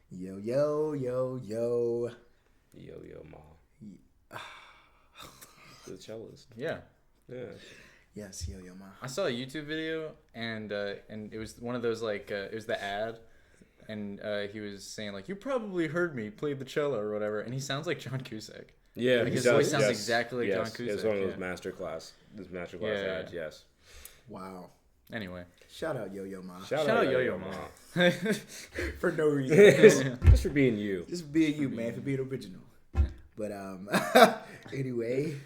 Yo, yo, yo, yo. Yo, ma. The cellist. Yeah. Yes, yo, yo, ma. I saw a YouTube video and it was one of those it was the ad, and he was saying like, you probably heard me play the cello or whatever, and he sounds like John Cusack. Yeah, like his voice sounds exactly like John Cusack. It's one of those masterclass ads. Yes. Wow. Anyway, shout out yo, yo, ma. Shout out Yo Yo Ma. For no reason. Just for being you. Just being you, man. For being original. But anyway,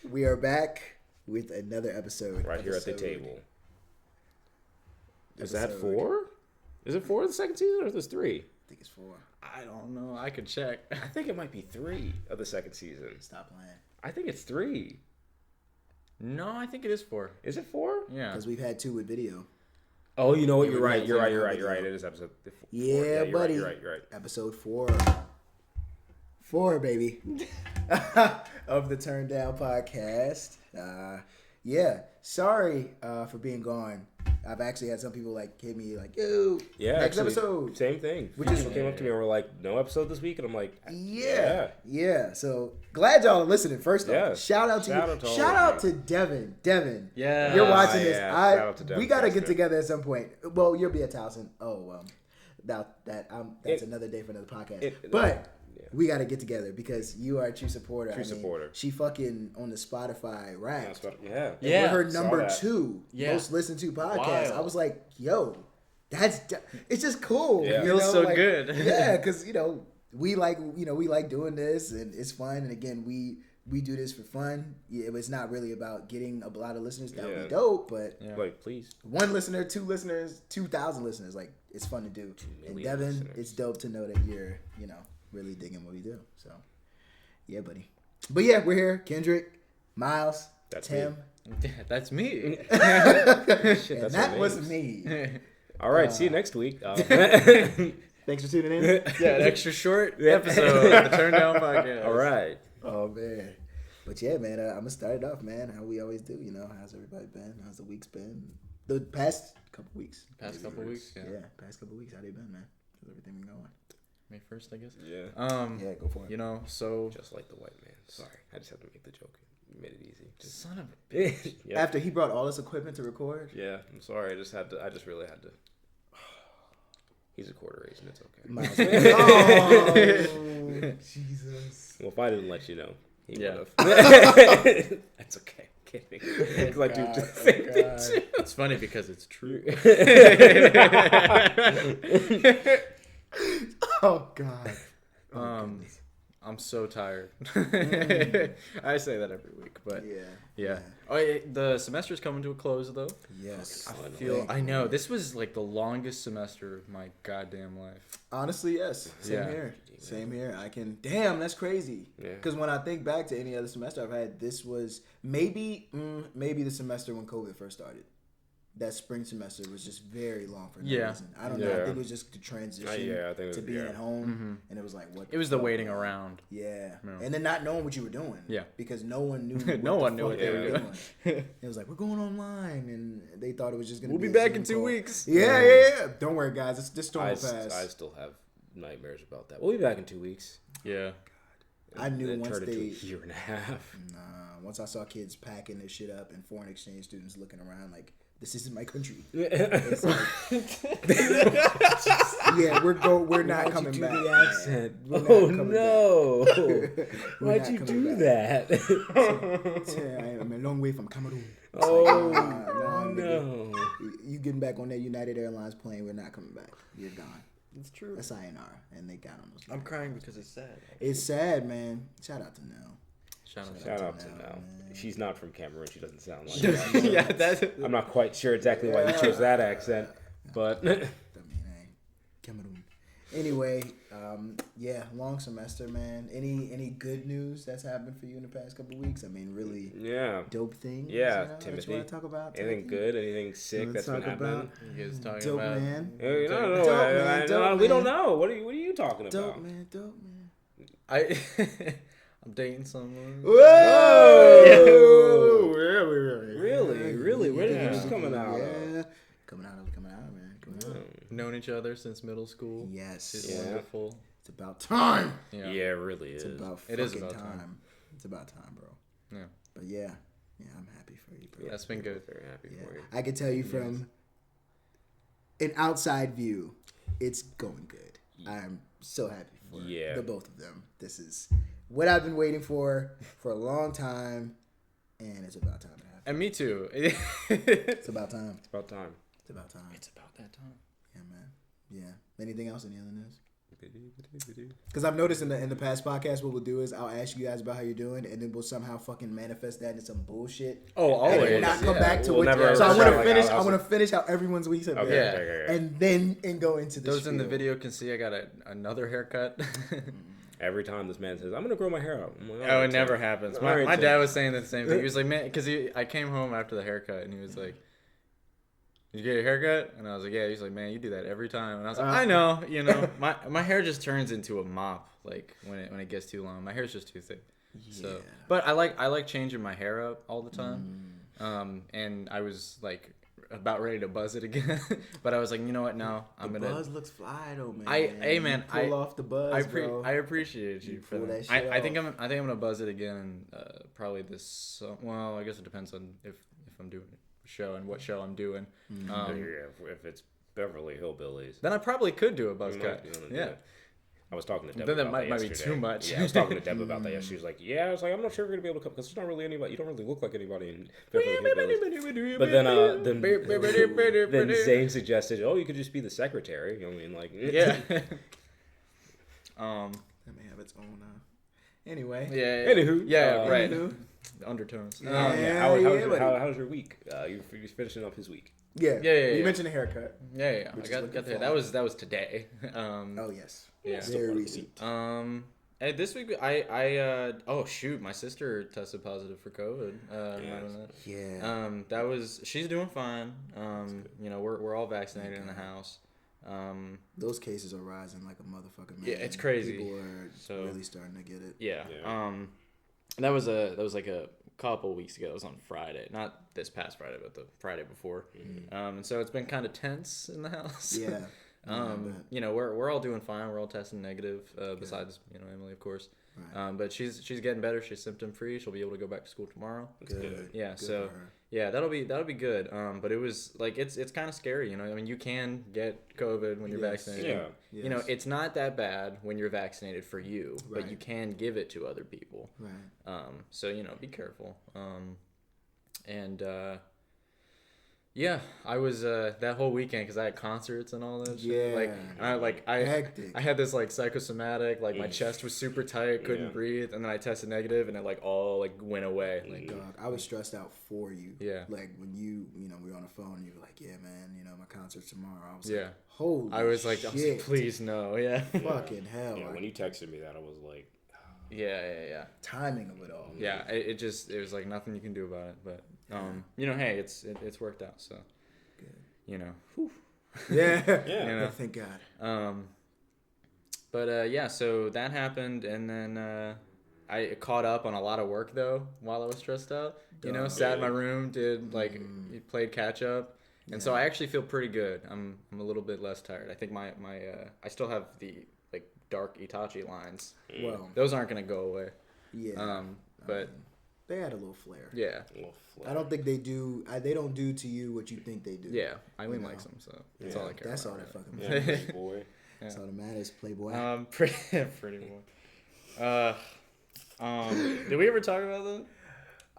we are back with another episode. Right here at the table. Is that 4? Is it 4 of the second season, or is this 3? I think it's 4. I don't know. I could check. I think it might be 3 of the second season. Stop playing. I think it's 3. No, I think it is 4. Is it 4? Yeah. Because we've had 2 with video. Oh, you know what? You're Yeah, right. we You're had right. two You're right. with It is episode 4. Yeah, buddy. You're right. Episode 4. 4, baby. Of the TurnDown podcast. Yeah. Sorry for being gone. I've actually had some people like hit me like, yo, next episode. Same thing. Which is People came up to me and were like, no episode this week, and I'm like, yeah. So glad y'all are listening. First off, shout out to you. Shout out to Devin. Devin, yeah, you're watching this. Shout out to Devin. We gotta get together at some point. Well, you'll be at Towson. That's another day for another podcast. We got to get together because you are a true supporter. Supporter. She fucking on the Spotify Wrapped. Yeah. We're her number 2 most listened to podcast. Wild. I was like, yo, it's just cool. It feels so good. Yeah, because we like doing this and it's fun. And again, we do this for fun. Yeah, it's not really about getting a lot of listeners. That would be dope, but like, please, 1 listener, 2 listeners, 2,000 listeners. Like, it's fun to do. And Devin, listeners. it's dope to know that you're really digging what we do. So, yeah, buddy. But yeah, we're here. Kendrick, Miles, Tim. That's me. Shit, And that was me. All right, see you next week. Thanks for tuning in. Yeah, an extra short episode of the TurnDown podcast. All right. Oh, man. But yeah, man, I'm going to start it off, man, how we always do. How's everybody been? How's the week's been? The past couple weeks. Past couple weeks, yeah. Yeah, past couple weeks. How they been, man? How's everything been going? May 1st, I guess. Yeah. Yeah, go for it. So Just like the white man. Sorry, I just had to make the joke. You made it easy. son of a bitch. Yeah. After he brought all this equipment to record? Yeah, I'm sorry. I just really had to. He's a quarter age, and it's okay. Miles. Oh, Jesus. Well, if I didn't let you know, he Yeah. would have. That's okay. I'm kidding. Because I do God, the same thing too. It's funny because it's true. Oh, God. I'm so tired. I say that every week, but yeah. Oh, the semester's coming to a close though. Yes. I know this was like the longest semester of my goddamn life. Honestly, yes. Same here. Same here. Damn, that's crazy. Yeah. Because when I think back to any other semester I've had, this was maybe the semester when COVID first started. That spring semester was just very long for no reason. I don't know. I think it was just the transition to being at home. And it was like, what? It was the waiting around. Yeah. And then not knowing what you were doing. Yeah. Because no one knew. No one knew what they were doing. It was like, we're going online. And they thought it was just going to We'll be be back Zoom in 2 call. weeks. Yeah. Don't worry, guys. This storm will pass. I still have nightmares about that. We'll be back in 2 weeks. Yeah. I knew it once turned into they. a year and a half. Once I saw kids packing their shit up and foreign exchange students looking around like, this isn't my country. It's like, yeah, we're not coming back. Why'd you do the accent? Oh no! Why'd you do that? I'm a long way from Cameroon. Oh like, no! You getting back on that United Airlines plane? We're not coming back. You're gone. It's true. That's INR, and they got on those. I'm crying because it's sad. It's sad, man. Shout out to Nell. Shout out to Nell. She's not from Cameroon. She doesn't sound like that. Yeah, that's. I'm not quite sure exactly why you chose that accent, but. I mean, Cameroon. Anyway, long semester, man. Any good news that's happened for you in the past couple of weeks? I mean, really, dope things. Yeah, that Timothy. you want to talk about? Anything good? Anything sick that's been happening? You guys talking dope about? Man. No, we don't know. What are you talking about? Dope man. I'm dating someone. Whoa! Really? Where did this coming out of? Coming out, man. Known each other since middle school. Yes. It's Yeah. wonderful. It's about time. Yeah. Yeah, it really is. It's about It fucking is about time. time. It's about time, bro. Yeah. But yeah, I'm happy for you, bro. That's been good. Very happy Yeah. for you. I can tell you from an outside view, it's going good. I'm so happy for the both of them. This is what I've been waiting for a long time, and it's about time to happen. And me too. It's about time. It's about time. It's about time. It's about that time. Yeah, man. Yeah. Anything else? Any other news? Because I've noticed in the past podcast, what we'll do is I'll ask you guys about how you're doing, and then we'll somehow fucking manifest that into some bullshit. Oh, And always. then not come back to We'll what. never- So I want like, to finish. I I'll- want to finish how everyone's weeks have been, Yeah. and then go into the. Those in the spiel. video can see I got another haircut. Every time this man says, "I'm gonna grow my hair out," I'm like, Oh, it never happens. All right, My Tim. dad was saying the same thing. He was like, man, because I came home after the haircut, and he was like, "Did you get your haircut?" And I was like, "Yeah." He's like, "Man, you do that every time." And I was like, "I know, my hair just turns into a mop, like when it gets too long. My hair's just too thick." So, Yeah. but I like changing my hair up all the time. And I was like about ready to buzz it again, but I was like, you know what? No, I'm The gonna. buzz looks fly though, man. Hey, man, You pull off the buzz, bro. I appreciate you for pull that. that shit I think off. I'm gonna buzz it again. Probably this. Well, I guess it depends on if I'm doing a show and what show I'm doing. If it's Beverly Hillbillies, Then I probably could do a buzz you cut. might be able to do Yeah. it. I was talking to Deb Then that about might be yesterday. too much. Yeah, I was talking to Deb about that. She was like, "Yeah," I was like, "I'm not sure if you're gonna be able to come because there's not really anybody. You don't really look like anybody in Beverly Hillbillies." But then Zane suggested, "Oh, you could just be the secretary." You know what I mean? Like, Yeah. That may have its own. Anyway. Yeah. Anywho, Yeah. Right. Anywho. The undertones. How's your week? You're finishing up his week. Yeah. Yeah. You mentioned the haircut. Yeah. I Which is got looking there. fine. That was today. Oh yes. Yeah. Very recent. And this week I oh shoot, my sister tested positive for COVID. Yeah. She's doing fine. We're all vaccinated in the house. Those cases are rising like a motherfucker, man. Yeah, it's crazy. People are really starting to get it. Yeah. Yeah. That was like a couple weeks ago. It was on Friday, not this past Friday, but the Friday before. And so it's been kind of tense in the house. Yeah. We're all doing fine. We're all testing negative. Besides, Emily, of course. Right. But she's getting better. She's symptom free. She'll be able to go back to school tomorrow. Good. Yeah. Good So for her. yeah, that'll be good. But it was like it's kind of scary. I mean, you can get COVID when you're Yes. vaccinated. Yeah. Yes. It's not that bad when you're vaccinated for you, but Right. you can give it to other people. Right. So be careful. Yeah, I was that whole weekend because I had concerts and all that shit. Yeah. Hectic. I had this like psychosomatic, like my chest was super tight, couldn't Yeah. breathe, and then I tested negative, and it like all like went away. Like Dog, I was stressed out for you. Yeah. Like when we were on the phone, and you were like, "Yeah, man, my concert's tomorrow." I was Yeah. like, "Holy I was like, shit. please no, yeah, Fucking hell!" Yeah, like, when you texted me that, I was like, yeah. timing of it all. Yeah, it was like nothing you can do about it, but hey, it's worked out, so Good. whew. Yeah. Yeah. Thank God. But so that happened, and then I caught up on a lot of work though while I was stressed out. Sat in my room, did played catch up, and so I actually feel pretty good. I'm a little bit less tired. I think my I still have the like dark Itachi lines. Well, Those aren't gonna go away. yeah. But They had a little flair. yeah, I don't think they do. They don't do to you what you think they do. yeah. Eileen know? likes them, so that's Yeah, all I care. That's all about. that fucking yeah, matters. big boy. That's all that matters, Playboy. Pretty boy. Did we ever talk about that?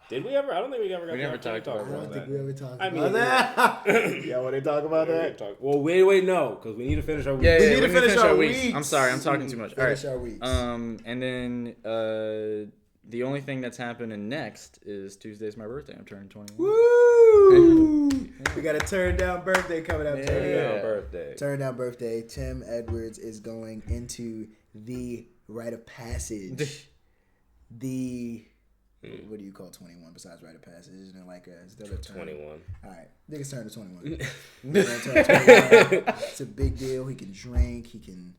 Did we ever? I don't think we ever got. We never talked I about don't think we ever talked I about mean, that. Yeah, want to talk about that? Well, wait, no, because we need to finish our week. Yeah, We yeah, need to finish our weeks. weeks. I'm sorry, I'm talking too much. All right. Finish our weeks. And then the only thing that's happening next is Tuesday's my birthday. I'm turning 21. Woo! We got a turn down birthday coming up. Yeah. Turn-down birthday. Turn down birthday. Tim Edwards is going into the rite of passage. What do you call 21 besides rite of passage? Isn't it like is there a term? 21. All right, niggas turn to 21. Turn 21. It's a big deal. He can drink. He can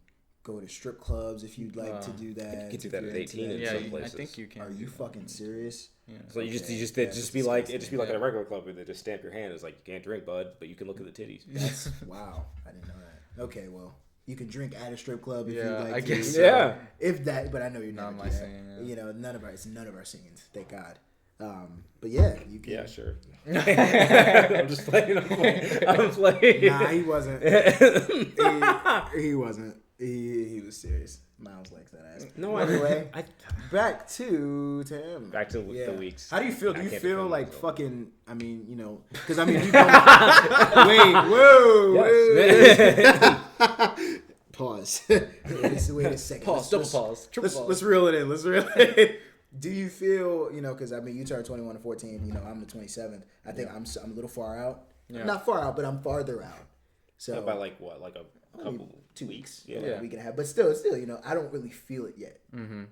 go to strip clubs if you'd like to do that. You can do that at 18 in Yeah, some places. I think you can. Are you fucking serious? Yeah. So you just be like at a regular club where they just stamp your hand. It's like, you can't drink, bud, but you can look at the titties. That's wow. I didn't know that. Okay, well, you can drink at a strip club if you'd like I to. guess So, yeah. If that, but I know you're Not never my do that. scene, yeah. You know, none of our scenes. Thank God. But yeah, you can. Yeah, sure. I'm just playing. I'm playing. Nah, he wasn't. He wasn't. He was serious. Miles likes that ass. No, anyway, back to Tim. Back to the weeks. How do you feel? Do I you can't feel defend like myself. fucking? I mean, you know, because I mean, you don't, wait, whoa, Yes. pause. Wait a second. Pause, double pause, triple pause. Let's reel it in. Let's reel it in. Do you feel, you know, because I mean, you turned 21 to 14. You know, I'm the 27th. I think I'm a little far out. Yeah. Not far out, but I'm farther out. So By like what? Like a couple 2 weeks, Yeah. a week and a half. But still, you know, I don't really feel it yet.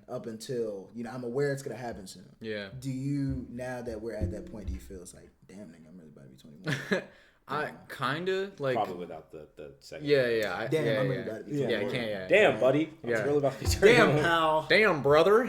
Up until, you know, I'm aware it's gonna happen soon. Yeah. Do you, now that we're at that point, do you feel it's like, damn, nigga, I'm really about to be 21? I kind of like. Probably without the second. Yeah. Damn, yeah, I'm really yeah. about to be Yeah, 21. I can't. Yeah. Damn, buddy. I was Yeah. really about to be turning Damn, on. pal. Damn, brother.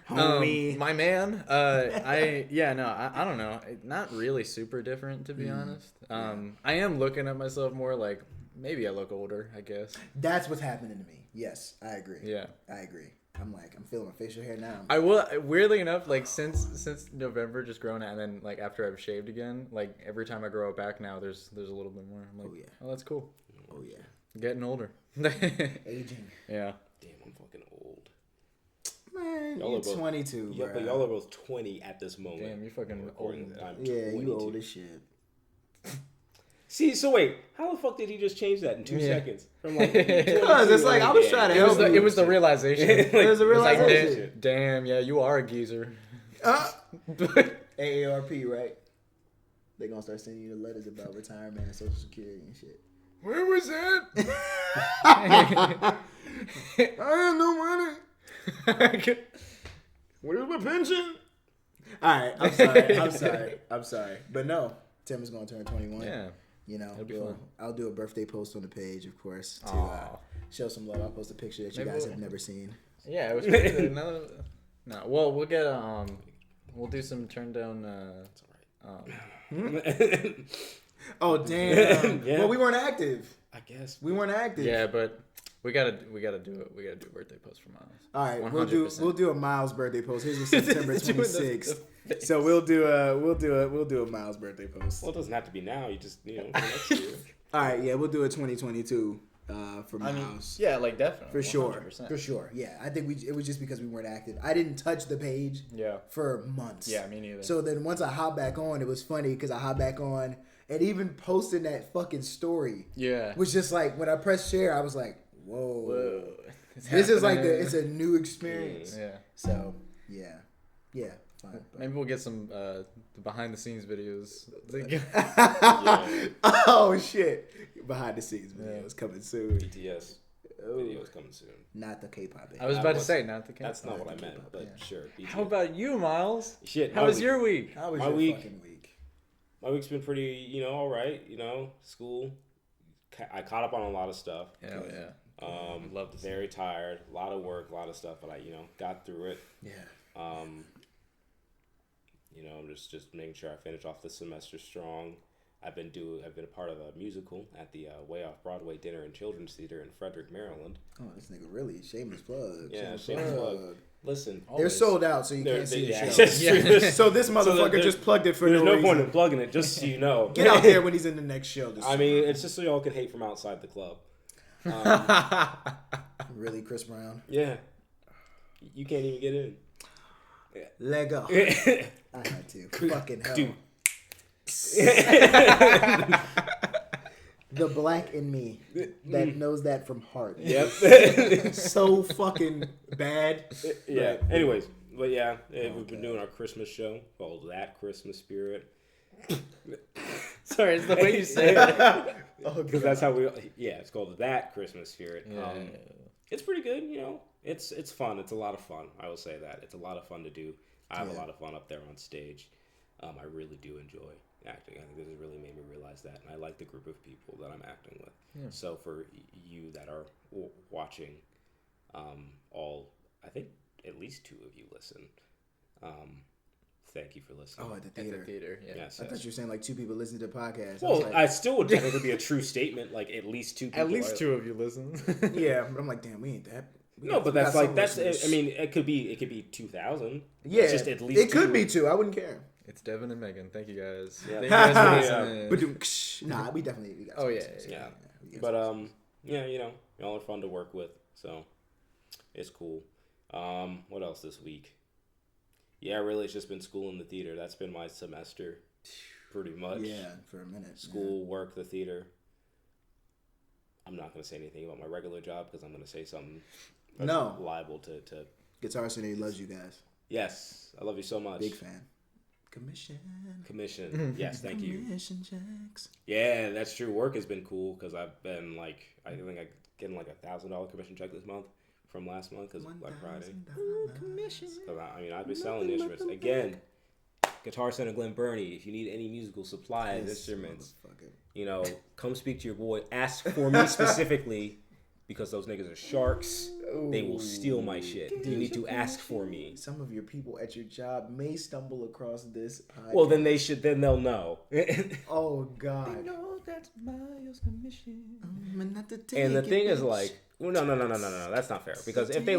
Homie. My man. I don't know. Not really super different, to be honest. I am looking at myself more like maybe I look older, I guess. That's what's happening to me. Yes, I agree. Yeah. I agree. I'm feeling my facial hair now. I will, weirdly enough, like since November, just growing out, and then like after I've shaved again, like every time I grow it back now, there's a little bit more. I'm like, oh, that's cool. Oh, yeah. Getting older. Aging. Yeah. Damn, I'm fucking old. Man, Y'all you're are both- 22, Yeah, bro. but y'all are both 20 at this moment. Damn, you fucking Recording old. that. I'm Yeah, 22. you old as shit. See, so wait, how the fuck did he just change that in 2 seconds? From like, Because it's like, I was trying to It was help you. it was the realization. Like, It was a It's like, realization. damn, yeah, you are a geezer. AARP, right? They gonna start sending you the letters about retirement and Social Security and shit. Where was that? I have no money. Where's my pension? All right, I'm sorry. But no, Tim is gonna turn 21. Yeah. You know, That'd be fun. I'll do a birthday post on the page, of course, to Aw. show some love. I'll post a picture that you Maybe guys we'll- have never seen. Yeah, it was pretty good. No, well, we'll get we'll do some turn down. It's alright. Oh damn! Yeah. Well, we weren't active. I guess. We weren't active. Yeah, but we gotta do it. We gotta do a birthday post for Miles. All right, 100%. we'll do a Miles birthday post. His was September Doing the 26th. face. So we'll do a Miles birthday post. Well, it doesn't have to be now. You just, for next year. All right, yeah, we'll do a 2022 for Miles. Yeah, like definitely. For sure. 100%. For sure. Yeah. I think it was just because we weren't active. I didn't touch the page Yeah. for months. Yeah, me neither. So then once I hopped back on, it was funny because I hopped back on and even posting that fucking story Yeah. was just like, when I pressed share, I was like, whoa. Whoa. This is like it's a new experience. Yeah. So, yeah. Yeah. Fine. But- Maybe we'll get some behind the scenes videos. Oh, shit. Behind the scenes videos coming soon. BTS videos coming soon. Not the K-pop. I was about to say, not the camera. That's not what I meant, but sure. BTS. How about you, Miles? Shit. How my was week- your week? How was my your week- fucking week? My week's been pretty, all right. School. I caught up on a lot of stuff. Hell yeah. Love to very tired. A lot of work, a lot of stuff, but I, got through it. Yeah. I'm just making sure I finish off the semester strong. I've been a part of a musical at the Way Off Broadway Dinner and Children's Theater in Frederick, Maryland. Oh, this nigga really shameless plug. Yeah, shameless plug. Listen, They're sold out, so you They're- can't see the yeah, show. that's true. So this motherfucker there's- just plugged it for There's no no reason. point in plugging it, just so you know. Get out there when he's in the next show. I mean, it's just so y'all can hate from outside the club. Really, Chris Brown. Yeah. You can't even get in. Leg up. I had to. Fucking hell. Dude. The black in me that knows that from heart. Yep. So fucking bad. Yeah. But- Anyways, but yeah, we've been doing our Christmas show called That Christmas Spirit. Sorry, it's the way you say it. Oh, Because that's how it's called That Christmas Spirit. Yeah. It's pretty good, It's fun. It's a lot of fun. I will say that. It's a lot of fun to do. I have a lot of fun up there on stage. I really do enjoy acting. I think this has really made me realize that, and I like the group of people that I'm acting with. Yeah. So for you that are watching, I think at least 2 of you listen. Thank you for listening. Oh, at the theater. Yeah. Yes. I thought you were saying like 2 people listen to the podcast. Well, I still would technically be a true statement. Like at least 2 people. At least 2 of you listen. Yeah, but I'm like, damn, we ain't that. No, but that's like I mean, it could be 2,000. Yeah, it's just at least it could be 2. I wouldn't care. It's Devin and Megan. Thank you guys. Yeah. Thank you guys for listening. Nah, we definitely. Oh yeah. But yeah, y'all are fun to work with, so it's cool. What else this week? Yeah, really, it's just been school and the theater. That's been my semester, pretty much. Yeah, for a minute. School, work, the theater. I'm not going to say anything about my regular job because I'm going to say something that's liable to... Guitar City loves you guys. Yes, I love you so much. Big fan. Commission. Yes, thank you. Commission checks. Yeah, that's true. Work has been cool because I've been like, I think I'm getting like $1,000 commission check this month from last month because Black Friday. Commission. I've been selling instruments. Again, Guitar Center Glen Burnie, if you need any musical supplies, instruments, come speak to your boy. Ask for me specifically because those niggas are sharks. Ooh. They will steal my shit. You need to ask for me. Some of your people at your job may stumble across this podcast. Well, then they'll know. Oh, God. They know that's Miles' commission. And the thing is like, well, no, that's not fair. Because if they're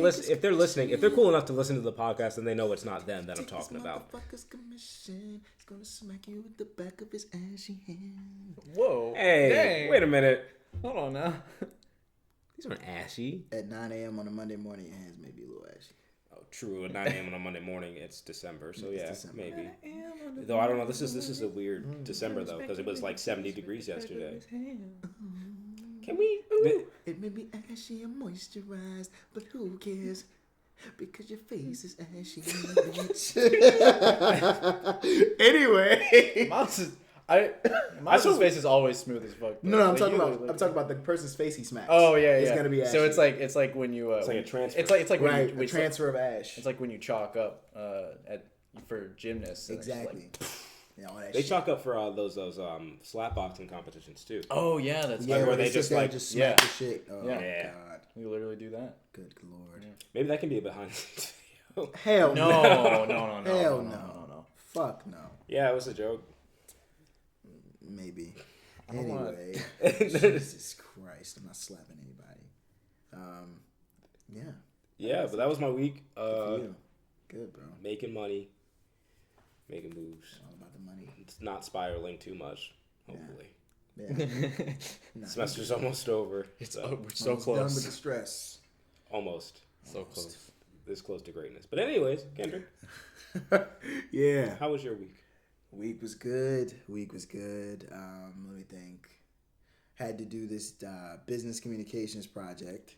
listening, if they're cool enough to listen to the podcast, then they know it's not them that I'm talking about. Commission. He's gonna smack you with the back of his ashy hand. Whoa. Hey, dang. Wait a minute. Hold on now. These aren't ashy. At 9 a.m. on a Monday morning, your hands may be a little ashy. Oh, true. At 9 a.m. on a Monday morning, it's December. So yeah, maybe. Though I don't know. This is a weird December though because it was like 70 degrees yesterday. Can we? It may be ashy and moisturized, but who cares? Because your face is ashy. Anyway, Mouse's face is always smooth as fuck. No, I'm talking about the person's face he smacks. Oh yeah, it's gonna be ashy. So it's like when you it's like a transfer. It's like when a transfer of ash. It's like when you chalk up for gymnasts. Exactly. They chalk up for those slap boxing competitions too. Oh yeah, that's where they just smack the shit. Oh God, we literally do that. Good Lord. Yeah. Maybe that can be a behind the scenes video. Hell no. No. Hell no. Fuck no. Yeah, it was a joke. Maybe. Anyway, Jesus Christ, I'm not slapping anybody. Yeah. Yeah, but that was my week. Good, bro. Making money, making moves. All about the money. It's not spiraling too much, hopefully. Yeah. Semester's almost over. We're so close. Done with the stress. Almost. So close. This close to greatness. But anyways, Kendrick. Yeah. How was your week? Week was good. Let me think. Had to do this business communications project.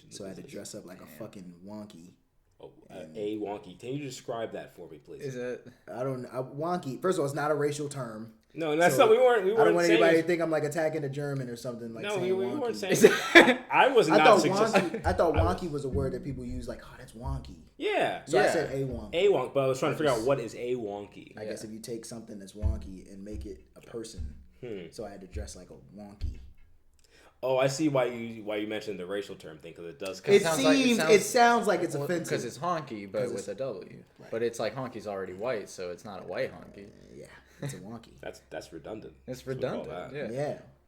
So I had to dress up like a fucking wonky. Oh, a wonky. Can you describe that for me, please? Is it? Wonky. First of all, it's not a racial term. No, and that's not. We weren't. I don't want anybody to think I'm like attacking a German or something like. No, we weren't saying. I was not suggesting. I thought wonky was a word that people use like, oh, that's wonky. Yeah. So I said a wonky. A wonk, but I was trying to figure out what is a wonky. I guess if you take something that's wonky and make it a person. So I had to dress like a wonky. Oh, I see why you mentioned the racial term thing because it does. It sounds like it's offensive because it's honky, but with a W. Right. But it's like honky's already white, so it's not a white honky. Yeah, it's a wonky. that's redundant. It's redundant.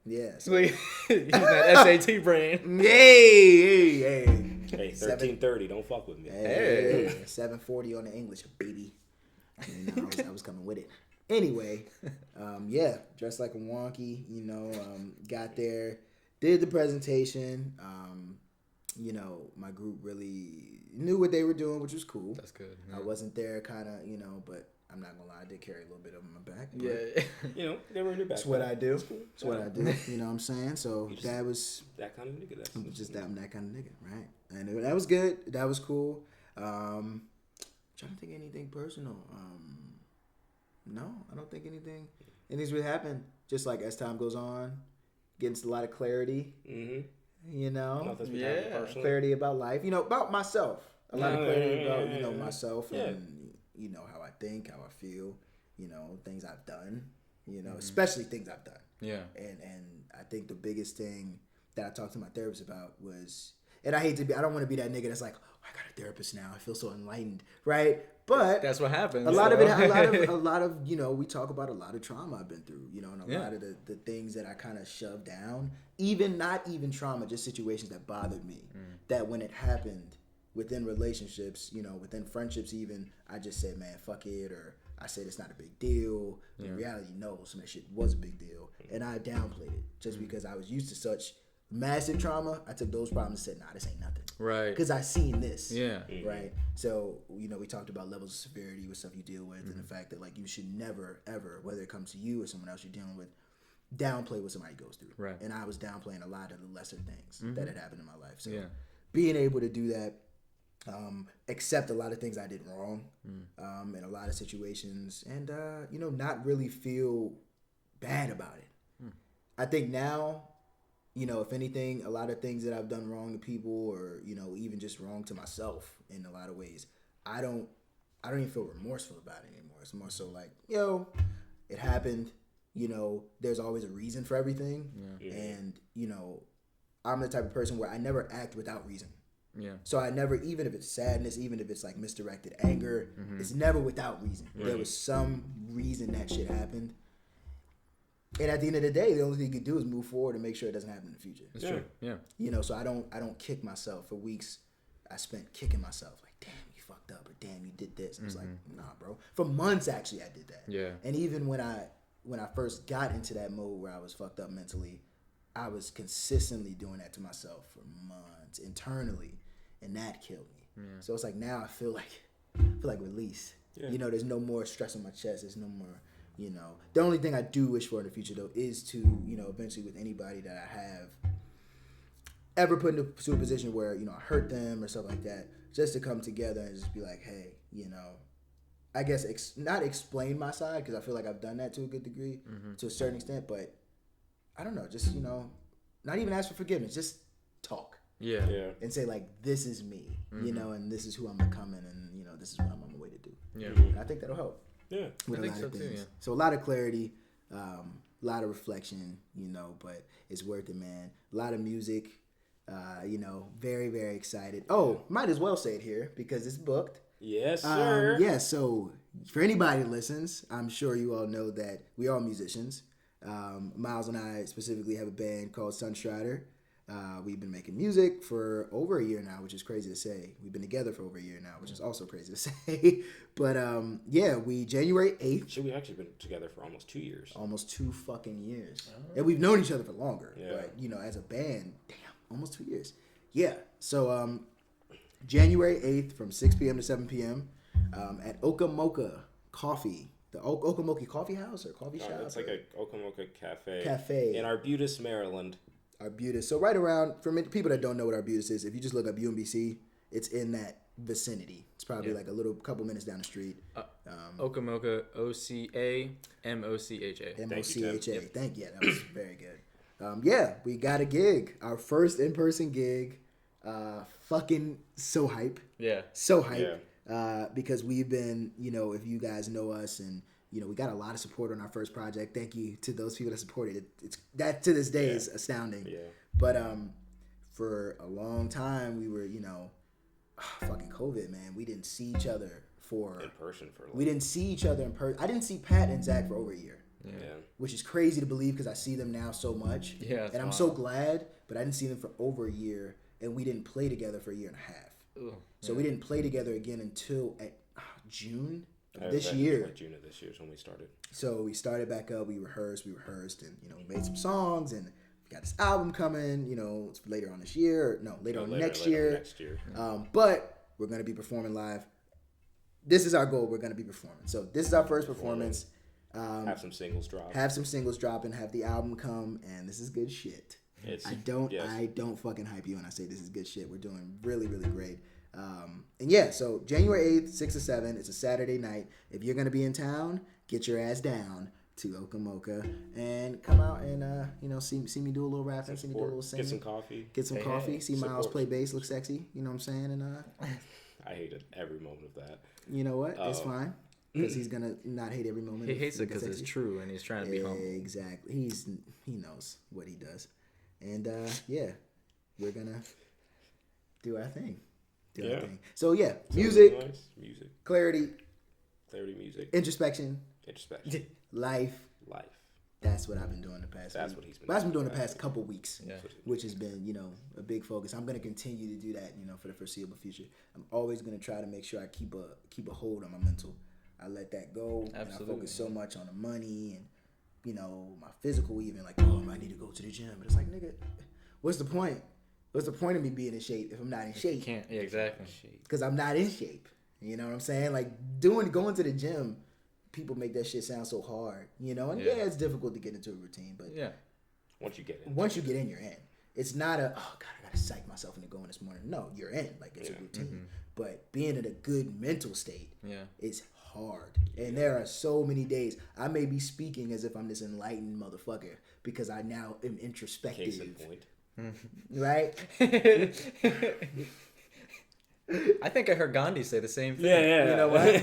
Yeah. So use that SAT brain. Hey. Hey, 1330. Don't fuck with me. Hey. 740 on the English, baby. I was coming with it. Anyway, dressed like a wonky. Got there. Did the presentation. My group really knew what they were doing, which was cool. That's good. I wasn't there, kind of, but I'm not gonna lie, I did carry a little bit on my back. Yeah. They were in your back. That's what I do. That's what I do. You know what I'm saying? So that was that kind of nigga. I'm that kind of nigga, right? And that was good. That was cool. Trying to think of anything personal. No, I don't think anything's really happened. Just like as time goes on, getting a lot of clarity. Mm-hmm. Clarity about life. About myself. A lot of clarity about myself and how I think, how I feel. Things I've done. you know, especially things I've done. Yeah. And I think the biggest thing that I talked to my therapist about was, and I don't want to be that nigga that's like, oh, I got a therapist now. I feel so enlightened, right? But that's what happens. A lot of, you know, we talk about a lot of trauma I've been through, you know, and a lot of the things that I kind of shoved down, not even trauma, just situations that bothered me, that when it happened within relationships, you know, within friendships even, I just said, man, fuck it, or I said it's not a big deal. In reality, no, some of that shit was a big deal. And I downplayed it just because I was used to such massive trauma. I took those problems and said, nah, this ain't nothing. Right. Because I seen this. Yeah. Right. So, you know, we talked about levels of severity with stuff you deal with, and the fact that, like, you should never, ever, whether it comes to you or someone else you're dealing with, downplay what somebody goes through. Right. And I was downplaying a lot of the lesser things that had happened in my life. So being able to do that, accept a lot of things I did wrong in a lot of situations, and, you know, not really feel bad about it. I think now, you know, if anything, a lot of things that I've done wrong to people, or, you know, even just wrong to myself in a lot of ways, I don't even feel remorseful about it anymore. It's more so like, yo, it happened. You know, there's always a reason for everything. And, you know, I'm the type of person where I never act without reason. So I never, even if it's sadness, even if it's like misdirected anger, it's never without reason. There was some reason that shit happened. And at the end of the day, the only thing you can do is move forward and make sure it doesn't happen in the future. That's true. Yeah. You know, so I don't kick myself. For weeks, I spent kicking myself. Like, damn, you fucked up, or damn, you did this. I was like, nah, bro. For months, actually, I did that. Yeah. And even when I first got into that mode where I was fucked up mentally, I was consistently doing that to myself for months internally, and that killed me. So it's like now I feel like release. You know, there's no more stress on my chest. There's no more. You know, the only thing I do wish for in the future, though, is to, you know, eventually with anybody that I have ever put into a position where, you know, I hurt them or stuff like that, just to come together and just be like, hey, you know, I guess not explain my side, because I feel like I've done that to a good degree, to a certain extent, but I don't know, just, you know, not even ask for forgiveness, just talk. Yeah. And say, like, this is me, you know, and this is who I'm becoming, and, you know, this is what I'm on my way to do. Yeah. And I think that'll help. Yeah, with I a think lot so of too, things. yeah. So a lot of clarity, a lot of reflection, you know, but it's worth it, man. A lot of music, you know, very, very excited. Oh, might as well say it here because it's booked. Yes, sir. Yeah, so for anybody that listens, I'm sure you all know that we are musicians. Miles and I specifically have a band called Sunstrider. We've been making music for over a year now, which is crazy to say. We've been together for over a year now, which is also crazy to say. But yeah, January 8th. Shit, we actually been together for almost 2 years. Almost 2 fucking years. And we've known each other for longer. Yeah. But, you know, as a band, damn, almost 2 years. Yeah. So January 8th from 6 p.m. to 7 p.m. At Okamoka Coffee. The Okamoka Coffee House or coffee shop? It's like a Okamoka Cafe. In Arbutus, Maryland. Arbutus. So right around, for people that don't know what Arbutus is, if you just look up UMBC, it's in that vicinity. It's probably like a couple minutes down the street. Okamoka, OCAMOCHA. MOCHA. Thank you. That was very good. Yeah, we got a gig. Our first in-person gig. Fucking so hype. Yeah. So hype. Yeah. Because we've been, you know, if you guys know us, and you know, we got a lot of support on our first project. Thank you to those people that supported it. It's that to this day is astounding. Yeah. But for a long time we were, you know, fucking COVID, man. We didn't see each other in person. We didn't see each other in person. I didn't see Pat and Zach for over a year. Yeah. Which is crazy to believe because I see them now so much. Yeah. And I'm so glad, but I didn't see them for over a year, and we didn't play together for a year and a half. Ugh, so we didn't play together again until at June of this year. Like June of this year is when we started. So we started back up. We rehearsed, and you know, we made some songs, and we got this album coming. You know, it's later on this year. Later on next year. But we're gonna be performing live. This is our goal. We're gonna be performing. So this is our first performance. Have some singles drop. And have the album come, and this is good shit. I don't fucking hype you when I say this is good shit. We're doing really, really great. And yeah, so January 8th, 6 to 7, it's a Saturday night. If you're going to be in town, get your ass down to Okamoka and come out and, you know, see me do a little rapping, see me do a little singing. Get some coffee. See Miles play bass, look sexy. You know what I'm saying? And I hated every moment of that. You know what? It's fine. because he's gonna not hate every moment. He hates it because it's true, and he's trying to be humble. Exactly. He knows what he does, and yeah, we're gonna do our thing. Our thing. So yeah, music, clarity, music, introspection, life. That's what I've been doing the past. That's what he's been. But I've been doing the past couple weeks, yeah. which has been, a big focus. I'm gonna continue to do that, for the foreseeable future. I'm always gonna try to make sure I keep a hold on my mental. I let that go. Absolutely. And I focus so much on the money and, my physical. Even like, oh, I need to go to the gym. But it's like, nigga, what's the point? What's the point of me being in shape if I'm not in shape? You can't. Yeah, exactly. Because I'm not in shape. You know what I'm saying? Like going to the gym. People make that shit sound so hard, and it's difficult to get into a routine, but once you get in, you're in. It's not I gotta psych myself into going this morning. No, you're in. Like it's a routine. Mm-hmm. But being in a good mental state, is hard. And there are so many days I may be speaking as if I'm this enlightened motherfucker because I now am introspective. Case in point. Right? I think I heard Gandhi say the same thing. Yeah. You know what? I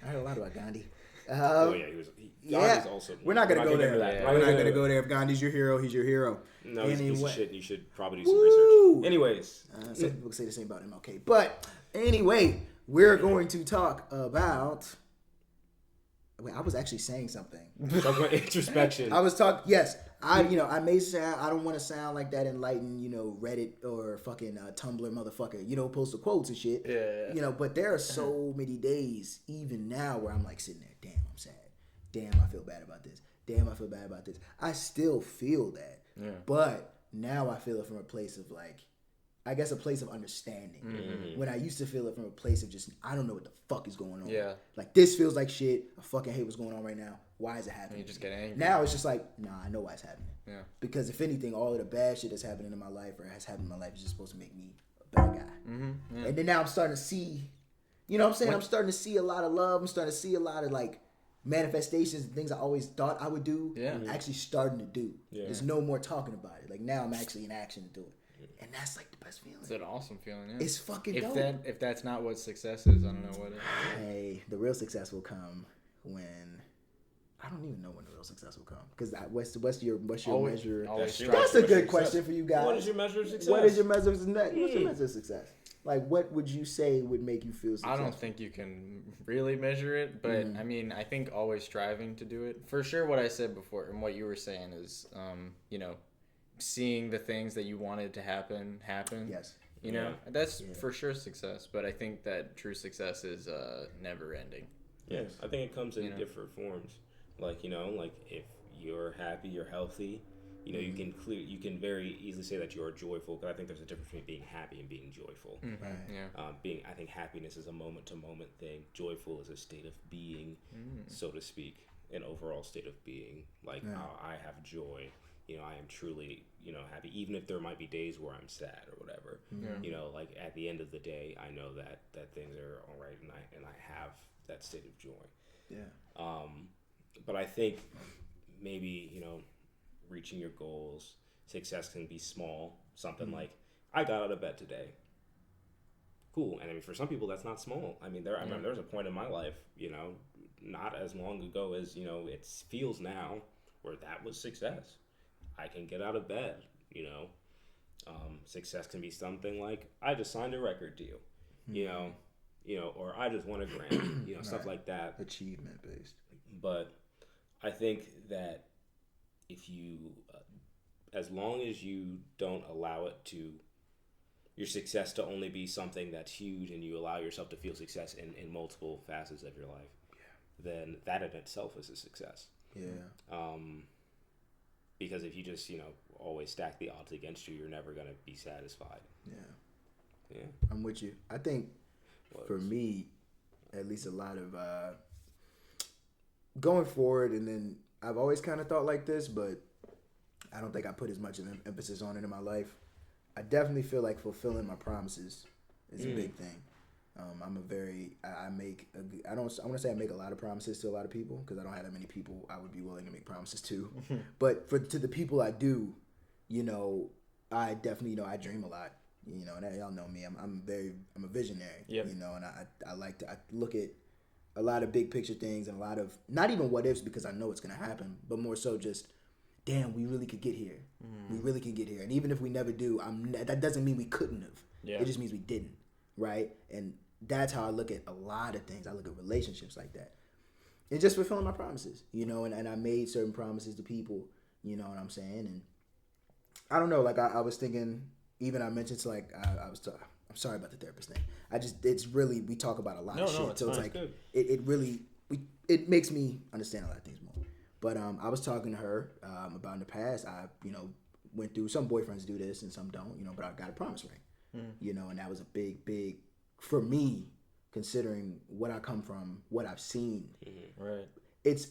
heard a lot about Gandhi. Gandhi's also. We're not gonna go there. We're not gonna go there. If Gandhi's your hero, he's your hero. No, he's a piece of shit. You should probably do some research. Anyways, some people say the same about MLK. But anyway, we're going to talk about. Wait, I was actually saying something. Talk about introspection. I was talking. Yes, I may sound. I don't want to sound like that enlightened, Reddit or fucking Tumblr motherfucker, post the quotes and shit. Yeah. But there are so many days, even now, where I'm like sitting there. Damn, I'm sad. Damn, I feel bad about this. Damn, I feel bad about this. I still feel that. Yeah. But now I feel it from a place of I guess a place of understanding. Mm-hmm. When I used to feel it from a place of just, I don't know what the fuck is going on. Yeah. Like, this feels like shit. I fucking hate what's going on right now. Why is it happening? You just get angry. Now it's just like, nah, I know why it's happening. Yeah. Because if anything, all of the bad shit that's happening in my life or has happened in my life is just supposed to make me a better guy. Mm-hmm. Yeah. And then now I'm starting to see, I'm saying? I'm starting to see a lot of love. I'm starting to see a lot of, manifestations and things I always thought I would do. Yeah. I'm actually starting to do. Yeah. There's no more talking about it. Like, now I'm actually in action to do it. And that's the best feeling. It's an awesome feeling, yeah. It's fucking dope. If that's not what success is, I don't know what it is. Hey, the real success will come when I don't even know when the real success will come. Because what's your measure? That's a good question for you guys. What is your measure of success? What's your measure of success? Like, what would you say would make you feel successful? I don't think you can really measure it, but I mean, I think always striving to do it. For sure, what I said before and what you were saying is, seeing the things that you wanted to happen. Yes. That's for sure success. But I think that true success is never ending. Yes, I think it comes in different forms. Like if you're happy, you're healthy. You can very easily say that you are joyful. Because I think there's a difference between being happy and being joyful. Mm-hmm. Right. Yeah. I think happiness is a moment to moment thing. Joyful is a state of being, so to speak, an overall state of being. Like I have joy. I am truly, happy, even if there might be days where I'm sad or whatever. Yeah. Like at the end of the day, I know that things are all right, and I have that state of joy. Yeah. But I think maybe reaching your goals, success can be small. Something like I got out of bed today. Cool, and I mean for some people that's not small. I mean I remember there's a point in my life, not as long ago as it feels now, where that was success. I can get out of bed, Success can be something like I just signed a record deal, or I just won a grant, stuff like that. Achievement based. But I think that if you, as long as you don't allow your success to only be something that's huge, and you allow yourself to feel success in multiple facets of your life, then that in itself is a success. Yeah. Because if you just, always stack the odds against you, you're never going to be satisfied. Yeah. I'm with you. I think for me, at least a lot of going forward, and then I've always kind of thought like this, but I don't think I put as much of an emphasis on it in my life. I definitely feel like fulfilling my promises is a big thing. I want to say I make a lot of promises to a lot of people because I don't have that many people I would be willing to make promises to. But to the people I do, I definitely, I dream a lot, and y'all know me. I'm a visionary, and I look at a lot of big picture things and a lot of not even what ifs because I know it's gonna happen, but more so just, damn, we really could get here. We really can get here, and even if we never do, that doesn't mean we couldn't have. Yeah. It just means we didn't, right? And that's how I look at a lot of things. I look at relationships like that. And just fulfilling my promises, you know, and I made certain promises to people, you know what I'm saying? And I don't know, like I was thinking, even I mentioned to like, I'm sorry about the therapist thing. It's really, we talk about a lot of shit. So it's like, it really, it makes me understand a lot of things more. But I was talking to her about in the past, I, you know, went through, some boyfriends do this and some don't, you know, but I got a promise ring, you know, and that was a big, for me, considering what I come from, what I've seen. Right. It's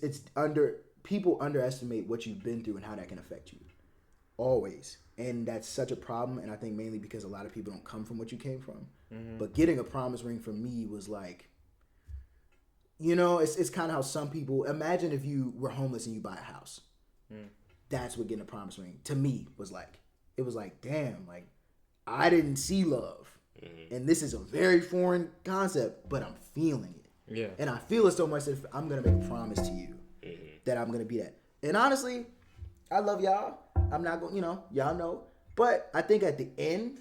people underestimate what you've been through and how that can affect you. Always. And that's such a problem, and I think mainly because a lot of people don't come from what you came from. But getting a promise ring for me was like, you know, it's kind of how some people, imagine if you were homeless and you buy a house. That's what getting a promise ring to me was like. It was like, damn, like I didn't see love. And this is a very foreign concept, but I'm feeling it. Yeah. And I feel it so much that I'm going to make a promise to you that I'm going to be that. And honestly, I love y'all. I'm not going, you know, y'all know. But I think at the end,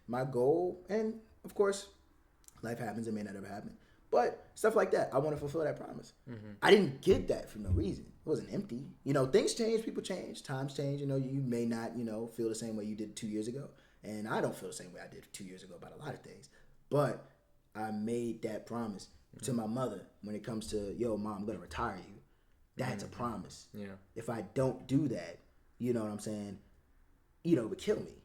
my goal, and of course, life happens, it may not ever happen. But stuff like that, I want to fulfill that promise. I didn't get that for no reason. It wasn't empty. You know, things change, people change, times change. You know, you may not, you know, feel the same way you did 2 years ago. And I don't feel the same way I did 2 years ago about a lot of things. But I made that promise to my mother when it comes to, yo, Mom, I'm going to retire you. That's a promise. Yeah. If I don't do that, you know what I'm saying, you know, it would kill me.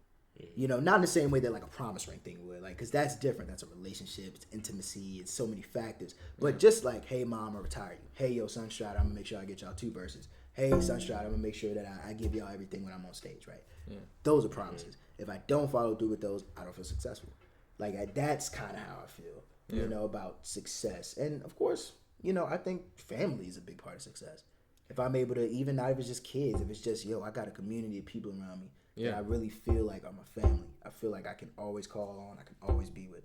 You know, not in the same way that like a promise ring thing would, like, because that's different. That's a relationship, it's intimacy, it's so many factors. But just like, hey, Mom, I'm going to retire you. Hey, yo, Sunstride, I'm going to make sure I get y'all 2 verses. Hey, Sunstride, I'm going to make sure that I give y'all everything when I'm on stage, right? Yeah. Those are promises. If I don't follow through with those, I don't feel successful. Like, that's kind of how I feel, you know, about success. And, of course, you know, I think family is a big part of success. If I'm able to, even not if it's just kids, if it's just, yo, I got a community of people around me that I really feel like I'm a family. I feel like I can always call on, I can always be with.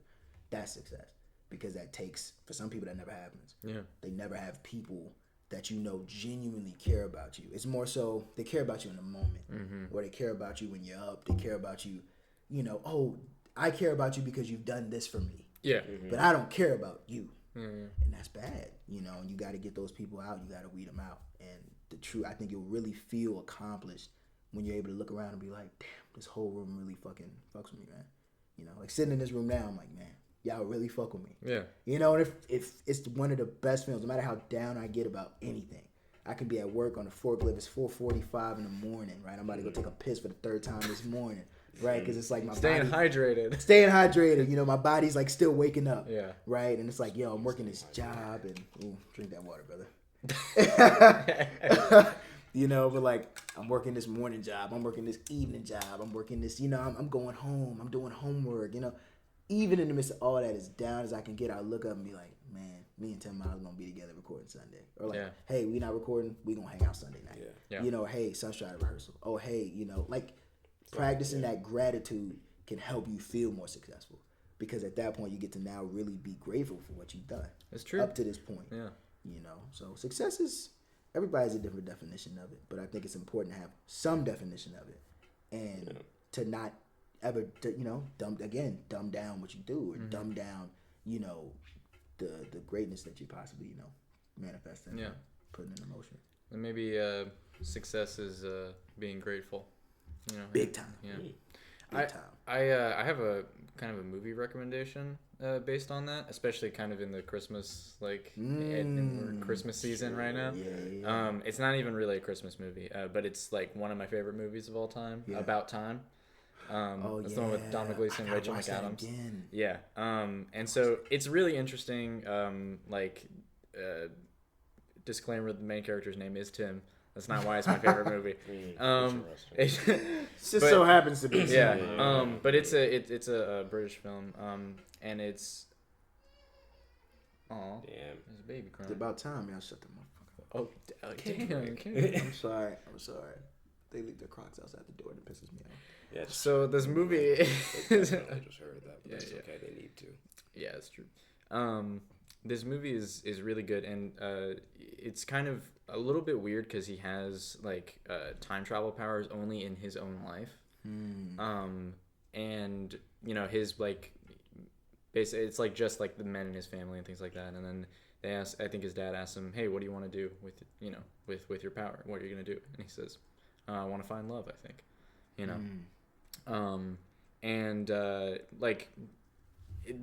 That's success. Because that takes, for some people, that never happens. Yeah. They never have people that you know genuinely care about you. It's more so they care about you in the moment. Or they care about you when you're up. They care about you, you know, oh, I care about you because you've done this for me. Yeah. But I don't care about you. And that's bad, you know, and you got to get those people out. You got to weed them out. And the truth, I think you'll really feel accomplished when you're able to look around and be like, damn, this whole room really fucking fucks with me, man. You know, like sitting in this room now, I'm like, man, y'all really fuck with me. Yeah. You know, and if it's one of the best films, no matter how down I get about anything, I can be at work on the forklift. It's 4:45 in the morning, right? I'm about to go take a piss for the 3rd time this morning, right? Because it's like my staying hydrated. Staying hydrated. You know, my body's like still waking up. Yeah. Right? And it's like, yo, I'm working this job and drink that water, brother. You know, but like I'm working this morning job, I'm working this evening job, I'm working this, you know, I'm going home, I'm doing homework, you know. Even in the midst of all that, as down as I can get, I look up and be like, man, me and 10 Miles gonna be together recording Sunday. Or like, hey, we not recording, we gonna hang out Sunday night. Yeah. You know, hey, Sunstride rehearsal. Oh, hey, you know, like practicing that gratitude can help you feel more successful. Because at that point, you get to now really be grateful for what you've done. That's true. Up to this point. Yeah. You know, so success is, everybody has a different definition of it. But I think it's important to have some definition of it. And to not ever, you know, dumb down what you do. Or dumb down, you know, the greatness that you possibly, you know, manifest and putting in motion. And maybe success is being grateful. You know, big time. Yeah. Big time. I have a kind of a movie recommendation based on that, especially kind of in the Christmas in Christmas season right now. Yeah. It's not even really a Christmas movie, but it's like one of my favorite movies of all time. Yeah. About Time. That's the one with Domhnall Gleeson and Rachel McAdams. Yeah. And so it's really interesting. Disclaimer: the main character's name is Tim. That's not why it's my favorite movie. It just so happens to be. Yeah. But it's a British film. And it's. Oh. Damn. There's a baby crying. It's about time y'all shut the motherfucker up. Oh, damn. I'm sorry. They leave their Crocs outside the door and it pisses me off. Yeah. So this movie. I just heard that, but it's okay. They need to. Yeah, it's true. This movie is really good, and it's kind of a little bit weird because he has like time travel powers only in his own life. And you know his like basically it's like just like the men in his family and things like that. And then they ask, I think his dad asked him, hey, what do you want to do with, you know, with your power? What are you going to do? And he says, I want to find love, I think, you know? Like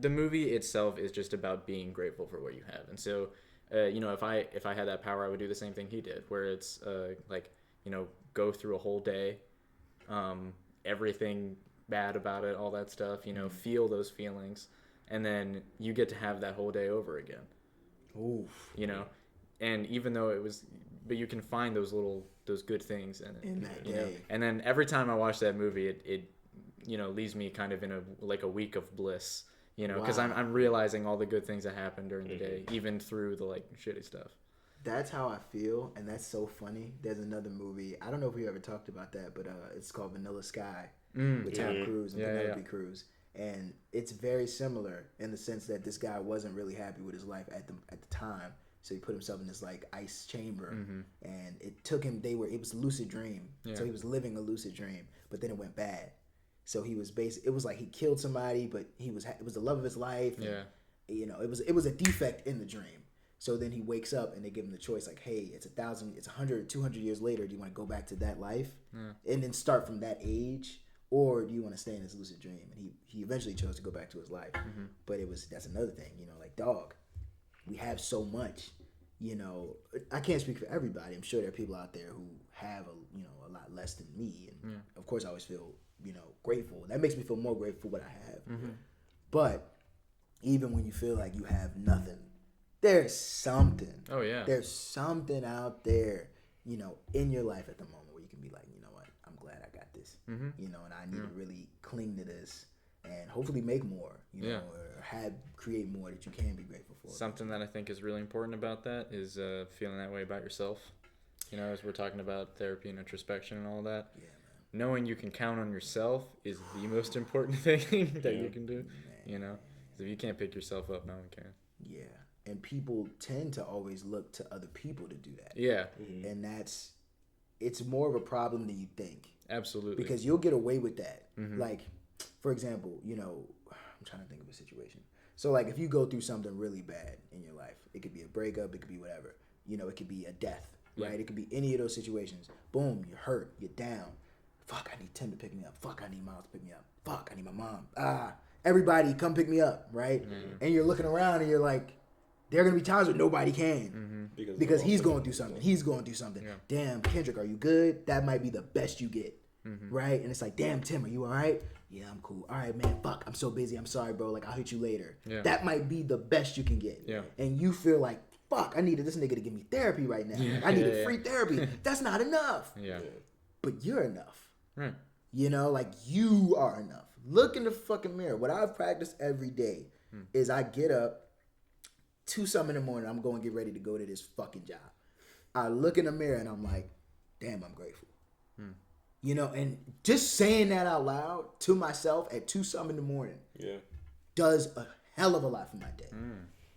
the movie itself is just about being grateful for what you have. And so, you know, if I had that power, I would do the same thing he did, where it's like, you know, go through a whole day, everything bad about it, all that stuff, you know, feel those feelings, and then you get to have that whole day over again. Oof. You know, and even though it was, but you can find those good things in that day. Know? And then every time I watch that movie, it you know, leaves me kind of in a week of bliss, you know, because I'm realizing all the good things that happened during the day, even through the like shitty stuff. That's how I feel, and that's so funny. There's another movie, I don't know if we ever talked about that, but it's called Vanilla Sky with Tom Cruise and Penelope Cruz. And it's very similar in the sense that this guy wasn't really happy with his life at the time, so he put himself in this like ice chamber, and it took him. It was a lucid dream, so he was living a lucid dream, but then it went bad. So he was it was like he killed somebody, but it was the love of his life. And, you know, it was a defect in the dream. So then he wakes up and they give him the choice, like, hey, it's 100, 200 years later. Do you want to go back to that life and then start from that age? Or do you want to stay in this lucid dream? And he eventually chose to go back to his life. But that's another thing, you know, like, dog, we have so much, you know. I can't speak for everybody. I'm sure there are people out there who have a lot less than me. And of course I always feel, you know, grateful. That makes me feel more grateful for what I have. But even when you feel like you have nothing, there's something. Oh yeah. There's something out there, you know, in your life at the moment where you can be like, you know what, I'm glad I got this. You know, and I need to really cling to this and hopefully make more, you know, or create more that you can be grateful for. Something that I think is really important about that is feeling that way about yourself. You know, as we're talking about therapy and introspection and all that. Yeah, man. Knowing you can count on yourself is the most important thing that you can do. Man. You know, because if you can't pick yourself up, no one can. Yeah. And people tend to always look to other people to do that. Yeah. And it's more of a problem than you think. Absolutely. Because you'll get away with that. Like, for example, you know, I'm trying to think of a situation. So, like, if you go through something really bad in your life, it could be a breakup, it could be whatever. You know, it could be a death, right? It could be any of those situations. Boom, you're hurt, you're down. Fuck, I need Tim to pick me up. Fuck, I need Miles to pick me up. Fuck, I need my mom. Everybody come pick me up, right? And you're looking around and you're like, there are going to be times where nobody can. Because he's going through something. He's going through something. Yeah. Damn, Kendrick, are you good? That might be the best you get. Right? And it's like, damn, Tim, are you all right? Yeah, I'm cool. All right, man, fuck, I'm so busy. I'm sorry, bro. Like, I'll hit you later. Yeah. That might be the best you can get. Yeah. And you feel like, fuck, I needed this nigga to give me therapy right now. I needed free therapy. That's not enough. Yeah. But you're enough. Right. You know, like, you are enough. Look in the fucking mirror. What I've practiced every day is I get up, 2-something in the morning, I'm going to get ready to go to this fucking job. I look in the mirror and I'm like, damn, I'm grateful. You know, and just saying that out loud to myself at 2-something in the morning does a hell of a lot for my day.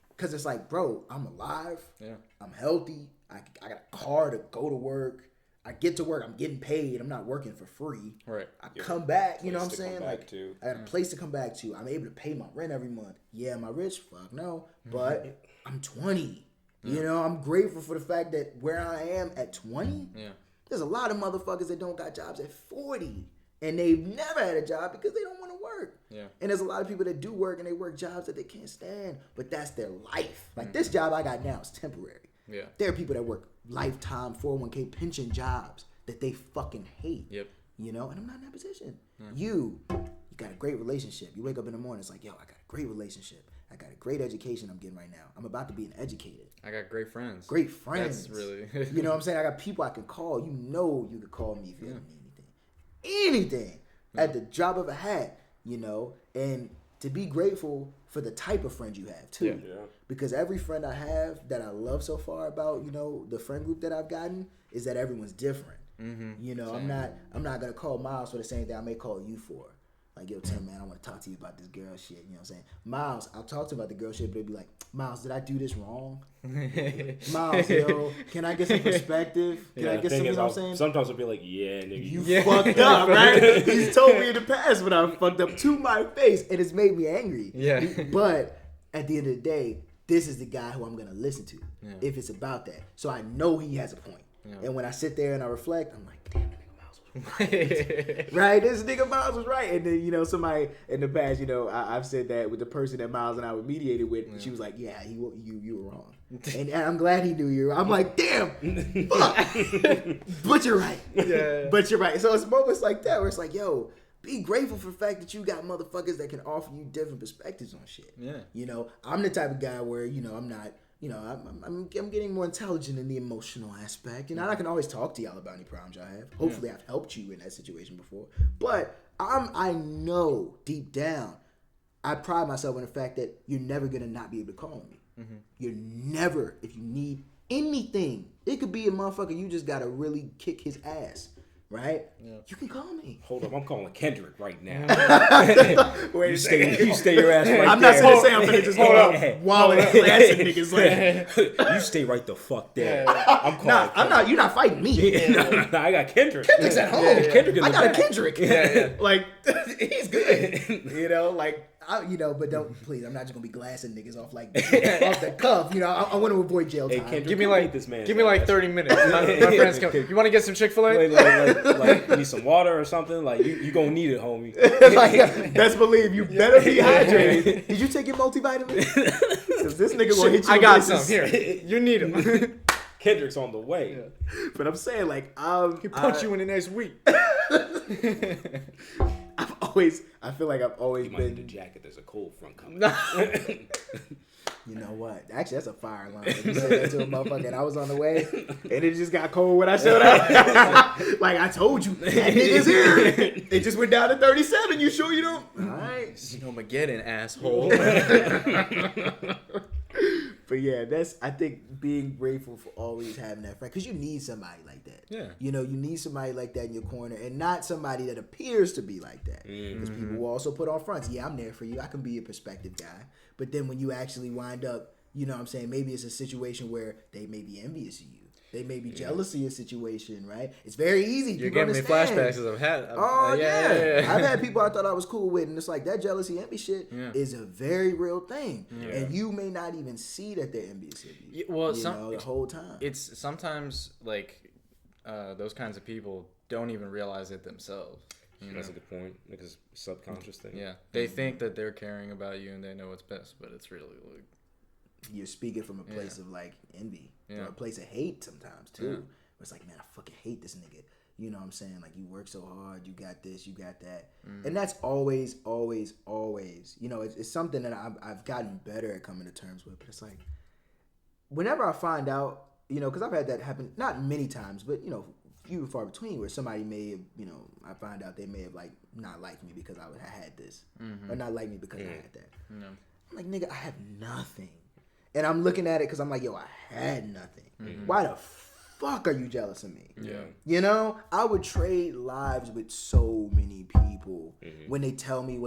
Because it's like, bro, I'm alive. Yeah. I'm healthy. I got a car to go to work. I get to work. I'm getting paid. I'm not working for free. Right. I come back. You know what I'm saying? Like, I got a place to come back to. I'm able to pay my rent every month. Yeah, am I rich? Fuck no. But I'm 20. You know, I'm grateful for the fact that where I am at 20. Yeah. There's a lot of motherfuckers that don't got jobs at 40. And they've never had a job because they don't want to work. Yeah. And there's a lot of people that do work and they work jobs that they can't stand. But that's their life. Like this job I got now is temporary. Yeah. There are people that work lifetime 401k pension jobs that they fucking hate. Yep. You know, and I'm not in that position. Yeah. You got a great relationship. You wake up in the morning, it's like, yo, I got a great relationship. I got a great education I'm getting right now. I'm about to be an educated. I got great friends. Great friends. That's really... you know what I'm saying? I got people I can call. You know you could call me if you ever need anything. Anything. At the drop of a hat, you know? And to be grateful for the type of friends you have, too. Yeah. Because every friend I have that I love so far about, you know, the friend group that I've gotten is that everyone's different. You know, same. I'm not going to call Miles for the same thing I may call you for. Like, yo, Tim, man, I want to talk to you about this girl shit. You know what I'm saying? Miles, I'll talk to him about the girl shit, but it'd be like, Miles, did I do this wrong? Miles, yo, can I get some perspective? Can I get some, you know what I'm saying? Sometimes I'll be like, yeah, nigga. You fucked up, right? He's told me in the past when I fucked up to my face, and it's made me angry. Yeah. But at the end of the day, this is the guy who I'm going to listen to if it's about that. So I know he has a point. Yeah. And when I sit there and I reflect, I'm like, damn, right, this nigga Miles was right. And then, you know, somebody in the past, you know, I've said that with the person that Miles and I were mediated with, she was like, yeah, you were wrong. And I'm glad he knew you were wrong. I'm like, damn, fuck. But you're right. Yeah. But you're right. So it's moments like that where it's like, yo, be grateful for the fact that you got motherfuckers that can offer you different perspectives on shit. Yeah. You know, I'm the type of guy where, you know, I'm not, you know, I'm getting more intelligent in the emotional aspect. You know, I can always talk to y'all about any problems y'all have. Hopefully I've helped you in that situation before. But I know deep down, I pride myself in the fact that you're never going to not be able to call on me. Mm-hmm. You're never, if you need anything, it could be a motherfucker you just got to really kick his ass. Right? Yeah. You can call me. Hold up, I'm calling Kendrick right now. Wait you stay your ass right there. I'm not saying I'm finna just go up while blasting niggas like you stay right the fuck there. I'm calling. Nah, I'm not. You're not fighting me. Nah, I got Kendrick. Kendrick's at home. Yeah. Kendrick in I the got back. a Kendrick. Like he's good. You know, like. You know, but don't please. I'm not just gonna be glassing niggas off like off the cuff. You know, I want to avoid jail time. Kendrick, give me like 30 minutes. My friends come. You want to get some Chick-fil-A? Like you need some water or something. Like you gonna need it, homie. Like, best believe you better be hydrated. Did you take your multivitamin? Because this nigga gonna hit you. I got some here. You need them. Kendrick's on the way. Yeah. But I'm saying like he punch you in the next week. I feel like I've always been in the jacket. There's a cold front coming. You know what? Actually, that's a fire line. You said that to a motherfucker, and I was on the way, and it just got cold when I showed up. Like I told you, that nigga's here. It just went down to 37. You sure you don't? All right, Snowmageddon, asshole. But yeah, I think being grateful for always having that friend, because you need somebody like that. Yeah. You know, you need somebody like that in your corner, and not somebody that appears to be like that. Because people will also put on fronts. Yeah, I'm there for you. I can be a perspective guy. But then when you actually wind up, you know what I'm saying, maybe it's a situation where they may be envious of you. They may be jealous of your situation, right? It's very easy. You're giving me flashbacks because I've had. Yeah. I've had people I thought I was cool with, and it's like that jealousy, envy shit is a very real thing. Yeah. And you may not even see that they're envious of you. Well, the whole time. It's sometimes like those kinds of people don't even realize it themselves. You know? That's a good point. Because subconscious thing. Yeah, they think that they're caring about you and they know what's best, but it's really like you're speaking from a place of like envy, from a place of hate sometimes too. Where it's like, man, I fucking hate this nigga. You know what I'm saying? Like, you work so hard, you got this, you got that, and that's always. You know, it's something that I've gotten better at coming to terms with. But it's like, whenever I find out, you know, because I've had that happen, not many times, but you know, few and far between, where somebody may have, you know, I find out they may have like not liked me because I had this, or not liked me because I had that. I'm like, nigga, I have nothing. And I'm looking at it because I'm like, yo, I had nothing. Why the fuck are you jealous of me? Yeah. You know, I would trade lives with so many people when they tell me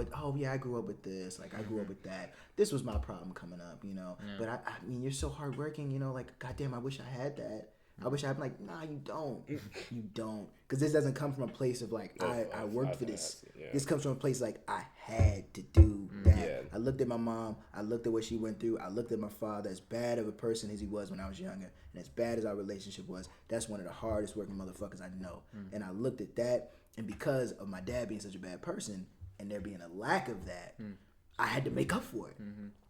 I grew up with this. Like, I grew up with that. This was my problem coming up, you know. Yeah. But I mean, you're so hardworking, you know, like, goddamn, I wish I had that. I wish I'd be like, nah, you don't. You don't. Because this doesn't come from a place of like, I worked for this. This comes from a place like, I had to do that. Yeah. I looked at my mom. I looked at what she went through. I looked at my father, as bad of a person as he was when I was younger. And as bad as our relationship was, that's one of the hardest working motherfuckers I know. And I looked at that. And because of my dad being such a bad person and there being a lack of that, I had to make up for it.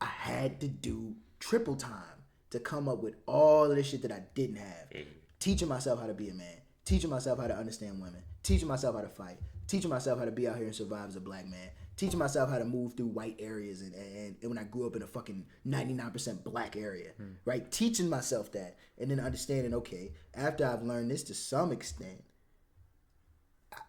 I had to do triple time to come up with all of the shit that I didn't have. Teaching myself how to be a man. Teaching myself how to understand women. Teaching myself how to fight. Teaching myself how to be out here and survive as a black man. Teaching myself how to move through white areas and when I grew up in a fucking 99% black area, right? Teaching myself that and then understanding, okay, after I've learned this to some extent,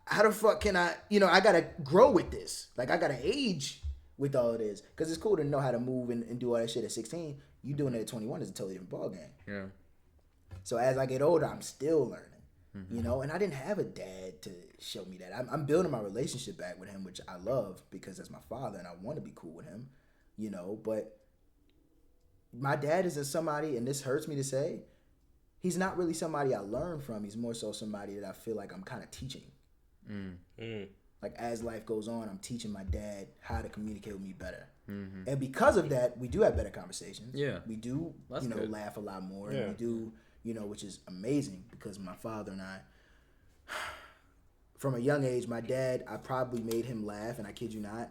how the fuck can I, you know, I gotta grow with this. Like, I gotta age with all of this. Because it's cool to know how to move and do all that shit at 16. You doing it at 21 is a totally different ballgame. Yeah. So as I get older, I'm still learning. you know, and I didn't have a dad to show me that. I'm building my relationship back with him, which I love because that's my father and I want to be cool with him, you know, but my dad isn't somebody, and this hurts me to say, he's not really somebody I learned from. He's more so somebody that I feel like I'm kind of teaching. Like as life goes on, I'm teaching my dad how to communicate with me better. And because of that, we do have better conversations. Yeah. We do, That's you know, good. laugh a lot more. Yeah. And we do, you know, which is amazing because my father and I, from a young age, my dad, I probably made him laugh, and I kid you not,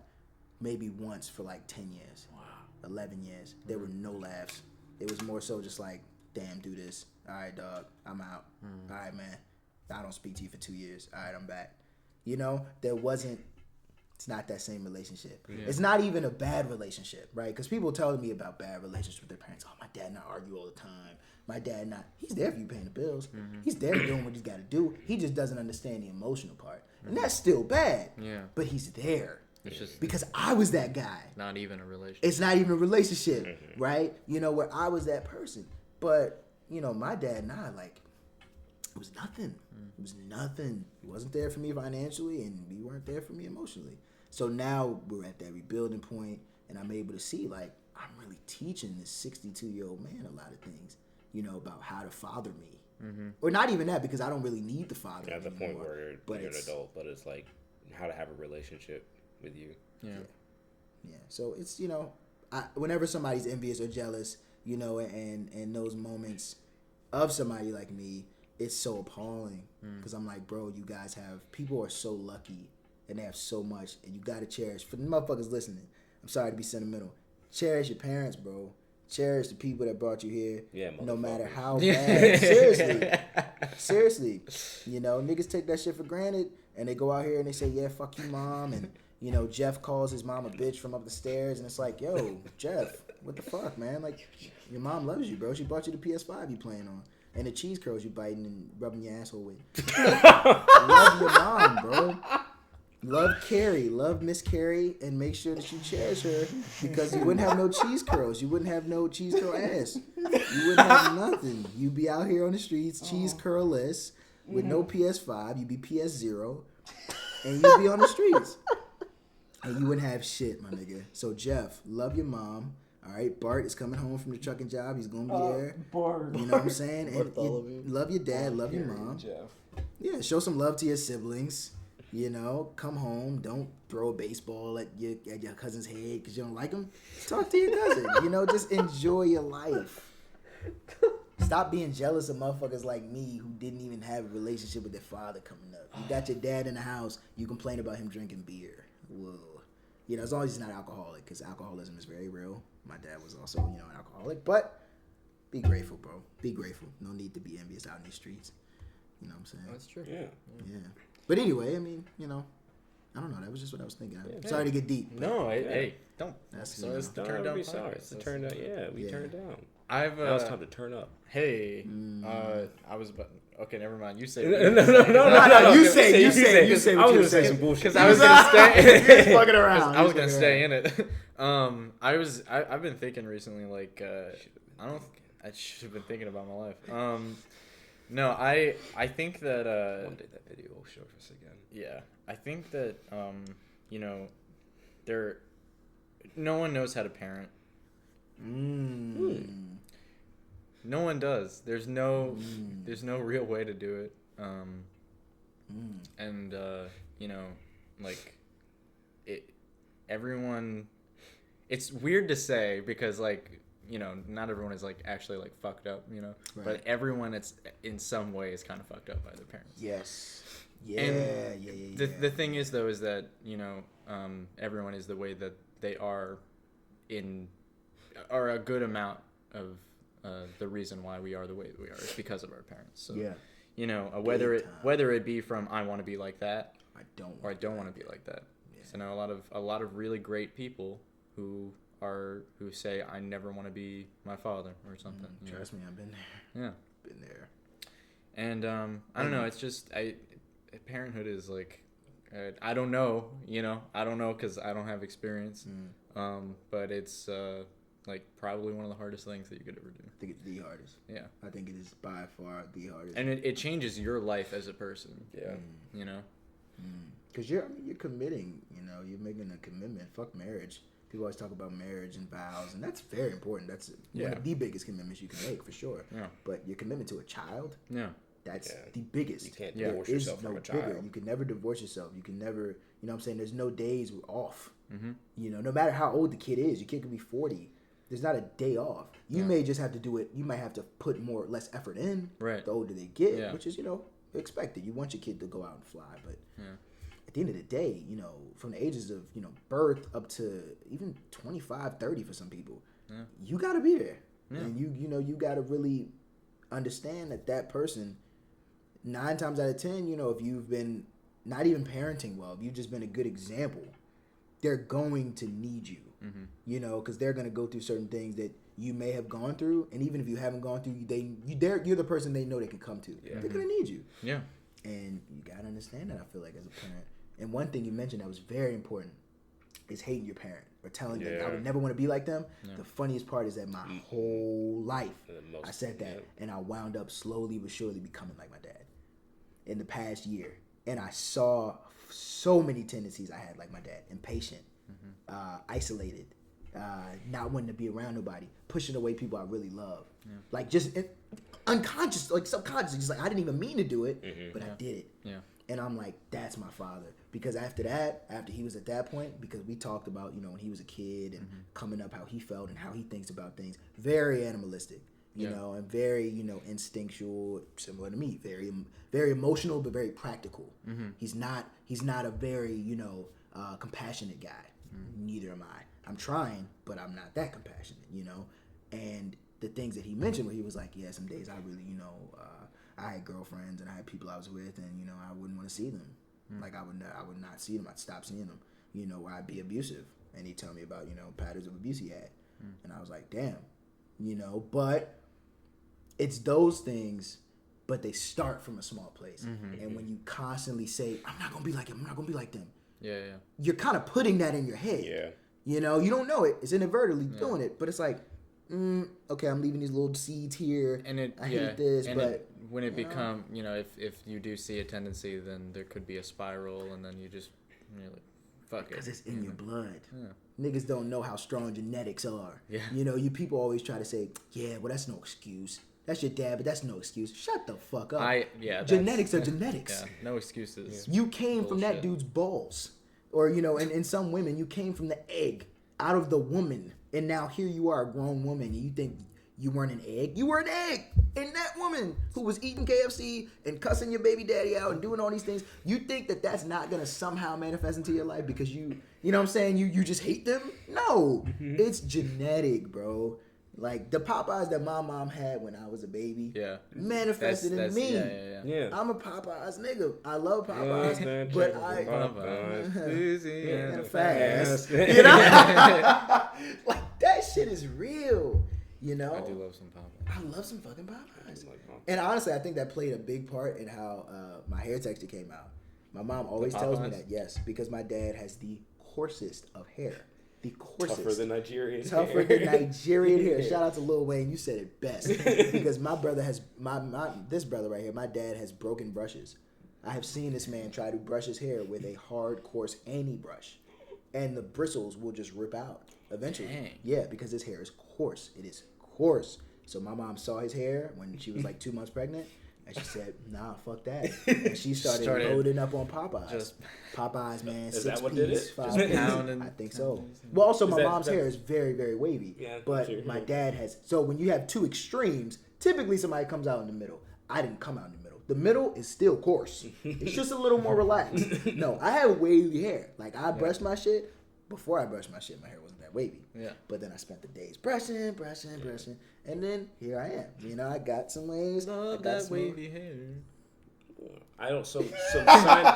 maybe once for like 10 years. Wow. 11 years. There were no laughs. It was more so just like, damn, do this. All right, dog, I'm out. All right, man, I don't speak to you for 2 years. All right, I'm back. You know, it's not that same relationship. Yeah. It's not even a bad relationship, right? Because people telling me about bad relationships with their parents. Oh, my dad and I argue all the time. My dad not. He's there for you paying the bills. He's there doing what he's got to do. He just doesn't understand the emotional part. And that's still bad. Yeah. But he's there. It's just because I was that guy. Not even a relationship. It's not even a relationship, right? You know, where I was that person. But, you know, my dad and I, like, it was nothing. It was nothing. He wasn't there for me financially, and we weren't there for me emotionally. So now we're at that rebuilding point, and I'm able to see, like, I'm really teaching this 62-year-old man a lot of things, you know, about how to father me. Or not even that, because I don't really need the father At the anymore, point where you're an adult, but it's like how to have a relationship with you. Yeah. So it's, you know, whenever somebody's envious or jealous, you know, and those moments of somebody like me, it's so appalling because I'm like, bro, you guys people are so lucky and they have so much, and you got to cherish. For the motherfuckers listening, I'm sorry to be sentimental. Cherish your parents, bro. Cherish the people that brought you here. Yeah, no matter how bad. Seriously. You know, niggas take that shit for granted, and they go out here and they say, yeah, fuck you, mom, and you know, Jeff calls his mom a bitch from up the stairs, and it's like, yo, Jeff, what the fuck, man? Like, your mom loves you, bro. She bought you the PS5 you playing on, and the cheese curls you biting and rubbing your asshole with. Love your mom, bro. Love Carrie, love Miss Carrie, and make sure that you cherish her, because you wouldn't have no cheese curls. You wouldn't have no cheese curl ass. You wouldn't have nothing. You'd be out here on the streets, cheese curl-less, with no PS5. You'd be PS0, and you'd be on the streets. And you wouldn't have shit, my nigga. So, Jeff, love your mom. All right, Bart is coming home from the trucking job. He's going to be there. Bart. You know what I'm saying? And love your dad, love your mom. Jeff. Yeah, show some love to your siblings. You know, come home. Don't throw a baseball at your cousin's head because you don't like him. Talk to your cousin. You know, just enjoy your life. Stop being jealous of motherfuckers like me who didn't even have a relationship with their father coming up. You got your dad in the house. You complain about him drinking beer. Whoa. You know, as long as he's not alcoholic, because alcoholism is very real. My dad was also, you know, an alcoholic. But be grateful, bro. Be grateful. No need to be envious out in these streets. You know what I'm saying? That's true. Yeah. But anyway, I mean, you know, I don't know. That was just what I was thinking. I'm sorry to get deep. No, hey, don't. That's so it's the Don't TurnDown be sorry. podcast. It's the TurnDown. Yeah, we turned down. Now it's time to turn up. Hey, I was about. Okay, never mind. You say. No. You say. I was gonna say some bullshit because I was gonna stay. Fucking around. I was gonna stay in it. I've been thinking recently, like, I should have been thinking about my life. No, I think that One day that video will show us again. Yeah, I think that you know, no one knows how to parent. No one does. There's no real way to do it. And you know, like everyone. It's weird to say because like, you know, not everyone is like actually like fucked up, you know, right. But everyone it's in some way is kind of fucked up by their parents. Yes. The thing is though is that, you know, everyone is the way that they are a good amount of the reason why we are the way that we are is because of our parents. So, you know, whether it be from I want to be like that, I don't want to be like that. Yeah. So now a lot of really great people who say I never want to be my father or something. Trust me, I've been there. Yeah, been there. And I don't know. It's just parenthood is like I don't know. You know, I don't know because I don't have experience. But it's like probably one of the hardest things that you could ever do. I think it's the hardest. Yeah. I think it is by far the hardest. And it changes your life as a person. Yeah. You know? Because you're committing, you're making a commitment. Fuck marriage. People always talk about marriage and vows, and that's very important. That's one of the biggest commitments you can make, for sure. Yeah. But your commitment to a child, that's the biggest. You can't divorce yourself from a child. You can never divorce yourself. You can never, you know what I'm saying? There's no days off. No matter how old the kid is, your kid could be 40. There's not a day off. You may just have to do it. You might have to put less effort in the older they get, which is, expected. You want your kid to go out and fly, but at the end of the day, from the ages of, birth up to even 25, 30 for some people, you got to be there. And you got to really understand that person, 9 times out of 10, if you've been not even parenting well, if you've just been a good example, they're going to need you, because they're going to go through certain things that you may have gone through. And even if you haven't gone through, you're the person they know they can come to. Yeah. They're going to need you. Yeah. And you got to understand that, I feel like, as a parent. And one thing you mentioned that was very important is hating your parent or telling them I would never want to be like them. Yeah. The funniest part is that my whole life I said that, and I wound up slowly but surely becoming like my dad in the past year. And I saw so many tendencies I had like my dad: impatient, isolated, not wanting to be around nobody, pushing away people I really love, like just unconscious, like subconsciously, just like I didn't even mean to do it, but I did it. Yeah. And I'm like, that's my father. Because after he was at that point, because we talked about, when he was a kid and coming up, how he felt and how he thinks about things, very animalistic, you know, and very, instinctual, similar to me, very, very emotional, but very practical. He's not a very, compassionate guy. Neither am I. I'm trying, but I'm not that compassionate, and the things that he mentioned where he was like, yeah, some days I really, I had girlfriends and I had people I was with, and I wouldn't want to see them. Like I would not see them. I'd stop seeing them. Or I'd be abusive, and he'd tell me about patterns of abuse he had, and I was like, damn, But it's those things, but they start from a small place, and when you constantly say, I'm not gonna be like him, I'm not gonna be like them. You're kind of putting that in your head. You don't know it. It's inadvertently doing it, but it's like, okay, I'm leaving these little seeds here, and I hate this, and but when it become, if you do see a tendency, then there could be a spiral, and then you're like, fuck it. Because it's in your blood. Niggas don't know how strong genetics are. You people always try to say, yeah, well, that's no excuse. That's your dad, but that's no excuse. Shut the fuck up. Genetics are genetics. No excuses. You came from that dude's balls. Or, and in some women, you came from the egg out of the woman. And now here you are, a grown woman, and you think you weren't an egg. You were an egg in that woman who was eating KFC and cussing your baby daddy out and doing all these things. You think that that's not going to somehow manifest into your life because you know what I'm saying? You just hate them? No. It's genetic, bro. Like the Popeyes that my mom had when I was a baby manifested in me. Yeah. I'm a Popeyes nigga. I love Popeyes, but Popeyes fast. Like that shit is real. I do love some Popeyes. I love some fucking Popeyes. And honestly, I think that played a big part in how my hair texture came out. My mom always tells me that, yes, because my dad has the coarsest of hair. The coarsest. Tougher than Nigerian hair. Shout out to Lil Wayne. You said it best. Because my brother has, this brother right here, my dad has broken brushes. I have seen this man try to brush his hair with a hard, coarse Annie brush. And the bristles will just rip out eventually. Dang. Yeah, because his hair is coarse. It is coarse. So my mom saw his hair when she was like 2 months pregnant. And she said, nah, fuck that. And she started loading up on Popeyes. Popeyes, man. Is 6 that what piece, did it? 5 piece. I think so. Well, also my mom's hair is very, very wavy. Yeah, but my dad has. So when you have 2 extremes, typically somebody comes out in the middle. I didn't come out in the middle. The middle is still coarse. It's just a little more relaxed. No, I had wavy hair. Like I brushed my shit. Before I brushed my shit, my hair wasn't that wavy. Yeah. But then I spent the days brushing. And then here I am. I got some waves. Love that wavy hair. I don't. So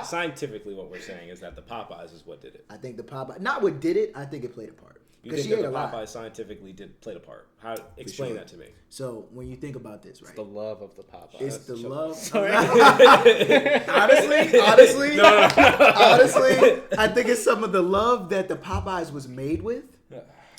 scientifically, what we're saying is that the Popeyes is what did it. I think the Popeyes, not what did it. I think it played a part. You think that the Popeyes scientifically played a part? Explain that to me. So when you think about this, right? It's the love of the Popeyes. It's the love. Sorry. honestly, honestly, I think it's some of the love that the Popeyes was made with.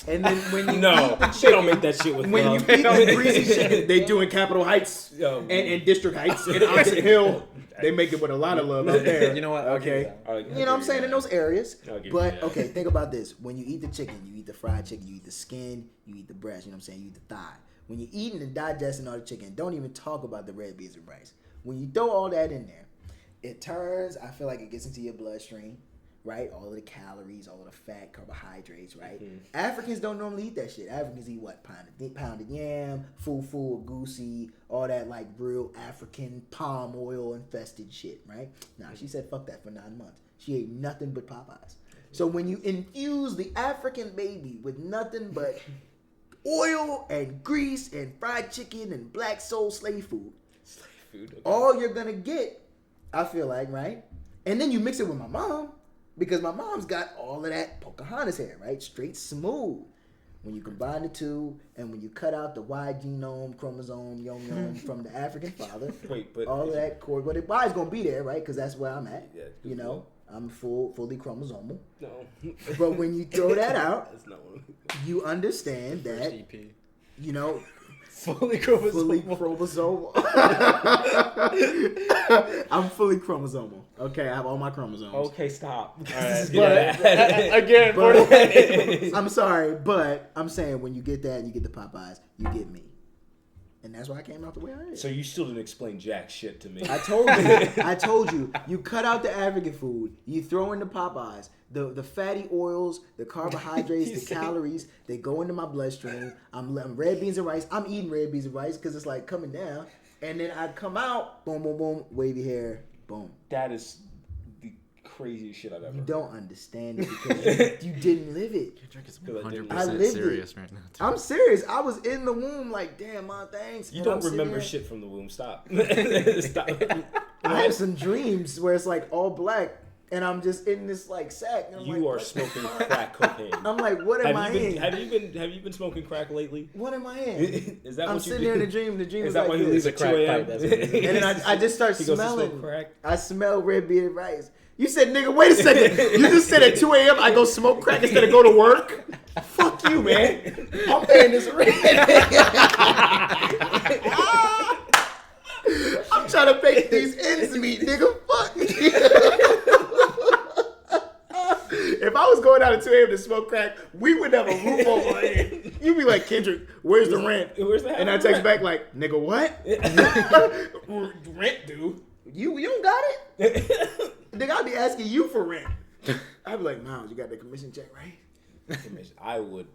And then when you No, eat the they chicken, don't make that shit with when love. you eat the greasy chicken, they do in Capitol Heights and District Heights and Oxon Hill. They make it with a lot of love out there. You know what? Okay. You know what I'm saying? In those areas. I'll give you But, that. okay, think about this. When you eat the chicken, you eat the fried chicken, you eat the skin, you eat the breast, you know what I'm saying? You eat the thigh. When you're eating and digesting all the chicken, don't even talk about the red beans and rice. When you throw all that in there, it turns, I feel like it gets into your bloodstream, right? All of the calories, all of the fat, carbohydrates, right? Mm-hmm. Africans don't normally eat that shit. Africans eat what? Pounded yam, fufu, goosey, all that like real African palm oil infested shit, right? Nah, she said fuck that for 9 months. She ate nothing but Popeyes. So when you infuse the African baby with nothing but oil and grease and fried chicken and black soul slave food, Okay. all you're gonna get, I feel like, right? And then you mix it with my mom, because my mom's got all of that Pocahontas hair, right? Straight smooth. When you combine the two, and when you cut out the Y genome, chromosome, yom from the African father, Wait, but all of that cord, but the Y's gonna be there, right? Because that's where I'm at. Yeah, You know, I'm fully chromosomal. No. But when you throw that out, That's not one. you understand First that, EP. you know, Fully fully chromosomal. I'm fully chromosomal. Okay, I have all my chromosomes. Okay, stop. Again, I'm sorry, but I'm saying when you get that and you get the Popeyes, you get me. And that's why I came out the way I did. So you still didn't explain jack shit to me. I told you, you cut out the African food, you throw in the Popeyes, the fatty oils, the carbohydrates, the calories, they go into my bloodstream. I'm red beans and rice. I'm eating red beans and rice because it's like coming down. And then I come out, boom, boom, boom, wavy hair, boom. That is the craziest shit I've ever You heard. don't understand it because you didn't live it. Kendrick is I 100% lived serious right now. Too. I'm serious. I was in the womb like, damn, my thanks. You And don't I'm sitting remember there. shit from the womb. Stop. Stop. I have some dreams where it's like all black and I'm just in this like sack. And I'm You like, are what? smoking crack cocaine. I'm like, what am I in? Have you been smoking crack lately? What am I in? Is that I'm what you sitting do? there in the dream. The dream Is is that like why he this. leaves at 2 crack a.m.? pipe, that's what it is. And then I just start He goes to smelling. smoke crack. I smell red bean and rice. You said, nigga, wait a second. You just said at 2 a.m. I go smoke crack instead of go to work? Fuck you, man. I'm paying this rent. I'm trying to make these ends meet, nigga. Fuck. If I was going out at 2 a.m. to smoke crack, we would have a roof over our head. You'd be like, Kendrick, where's the rent? Where's the And I text back like, nigga, what? Rent, dude. You don't got it? Nigga, I'll be asking you for rent. I'd be like, Miles, you got the commission check, right? I would.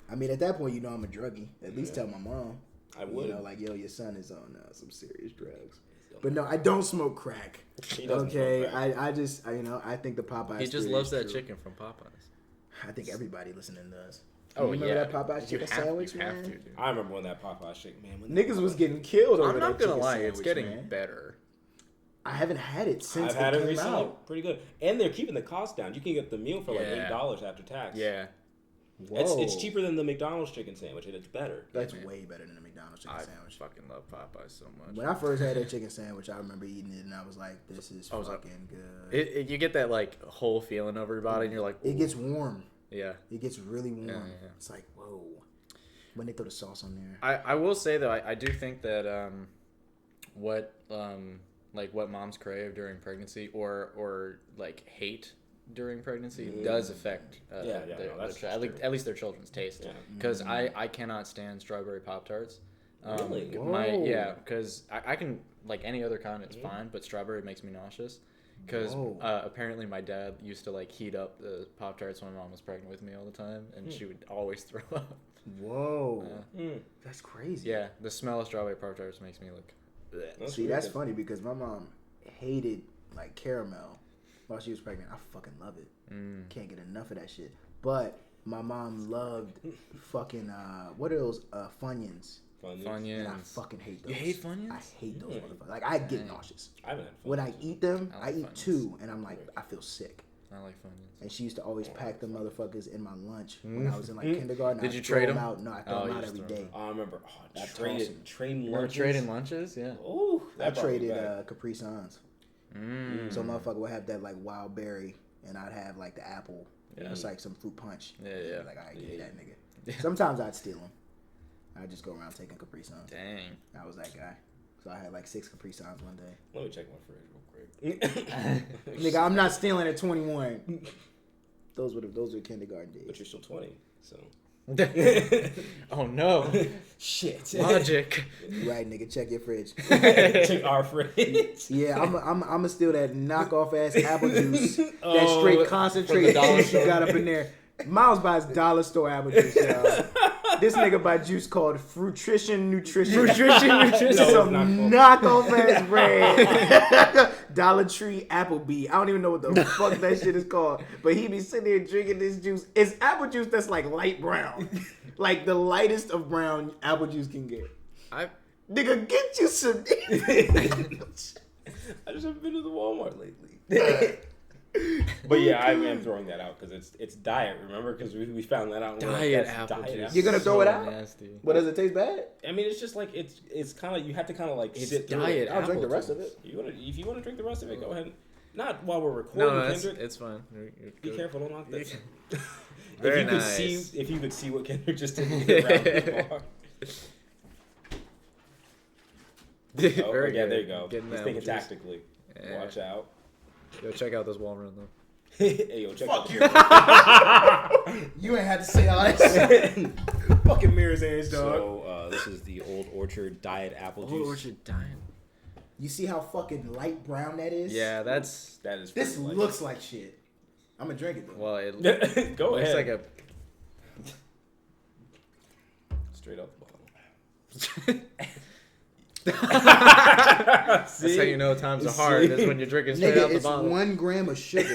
I mean, at that point, you know I'm a druggie. At least tell my mom. I would. You know, like, yo, your son is on some serious drugs. But no, I don't smoke crack. He doesn't Okay, smoke crack. I think the Popeyes. He just theory loves is that true. chicken from Popeyes. I think everybody listening does. Oh, You remember yeah. that Popeyes You chicken have- sandwich, you have man? to, dude. I remember when that Popeye shit, man. When Niggas was getting killed over I'm not that gonna chicken lie, it's sandwich, getting man. better. I haven't had it since I've had it it came recently. out. Pretty good. And they're keeping the cost down. You can get the meal for like Yeah. $8 after tax. Yeah. Whoa. It's cheaper than the McDonald's chicken sandwich, and it's better. That's man. way better than the McDonald's chicken I sandwich. fucking love Popeyes so much. When I first had that chicken sandwich, I remember eating it and I was like, "This is I was like, fucking good." You get that like whole feeling over your body, and you're like, It "Ooh." gets warm. Yeah. It gets really warm. Yeah. It's like, whoa. When they throw the sauce on there. I will say though, I do think that what moms crave during pregnancy or like hate during pregnancy does affect at least their children's taste. Yeah. Because I cannot stand strawberry Pop-Tarts. Really? Whoa. Because I can, like any other kind, it's fine, but strawberry makes me nauseous. Because Whoa. apparently my dad used to like heat up the Pop-Tarts when my mom was pregnant with me all the time, and she would always throw up. Whoa. Mm. That's crazy. Yeah, the smell of strawberry Pop-Tarts makes me look. See, weird. that's funny because my mom hated like caramel while she was pregnant. I fucking love it. Can't get enough of that shit. But my mom loved fucking what are those Funyuns? Funyuns. And I fucking hate those. You hate Funyuns? I hate those motherfuckers. Like I get nauseous. I haven't had When I eat them, I I like eat Funyuns. 2 and I'm like I feel sick. I like Funyuns. And she used to always pack them motherfuckers in my lunch when I was in like kindergarten. Did I'd you throw trade them them? out? No, I throw Oh, them you out just every throw 'em day. I remember. I Trading We're lunches. trading lunches, yeah. Oh, I traded Capri Suns. Mm. So motherfucker would have that like wild berry, and I'd have like the apple Yeah. It's like some fruit punch. Yeah. Like, I give me that nigga. Sometimes I'd steal them. I'd just go around taking Capri Suns. Dang. I was that guy. So I had like 6 Capri Suns one day. Let me check my fridge real quick. Nigga, I'm not stealing at 21. Those were kindergarten days. But you're still 20, so. Oh no. Shit. Logic. Right, nigga, check your fridge. Check our fridge. Yeah, I'm steal that knockoff ass apple juice. That Oh, straight concentrated dollar juice you got up in there. Miles buys dollar store apple juice, y'all. This nigga buy juice called Fruitrition Nutrition. It's No, some it's not called. knockoff ass brand. Dollar Tree Applebee. I don't even know what the fuck that shit is called. But he be sitting there drinking this juice. It's apple juice that's like light brown. Like the lightest of brown apple juice can get. Nigga, get you some. I just haven't been to the Walmart lately. But yeah, I am throwing that out because it's diet. Remember, because we found that out. Diet apple juice. You're gonna throw it out? Nasty. What, does it taste bad? I mean, it's just like it's kind of you have to kind of like It's sit through diet it. I'll drink the apple rest of juice. it. If you want to drink the rest of it, go ahead. Not while we're recording, No, Kendrick. it's fine. Be careful, don't knock this. Very If you could see what Kendrick just did around the bar. Oh, Very yeah, good. there you go. Getting He's the thinking apple juice. tactically. Yeah. Watch out. Yo, check out this wall run though. Hey, yo, check Fuck out you. You ain't had to say all that shit. Fucking mirror's edge, dog. So this is the Old Orchard Diet Apple Juice. Old Orchard dying. You see how fucking light brown that is? Yeah, That is. This pretty light. looks like shit. I'm gonna drink it though. Well, it Go looks ahead. like a. Straight out the bottle. That's how you know times are hard. Is when you're drinking straight out Nigga, the it's bottle. 1 gram of sugar.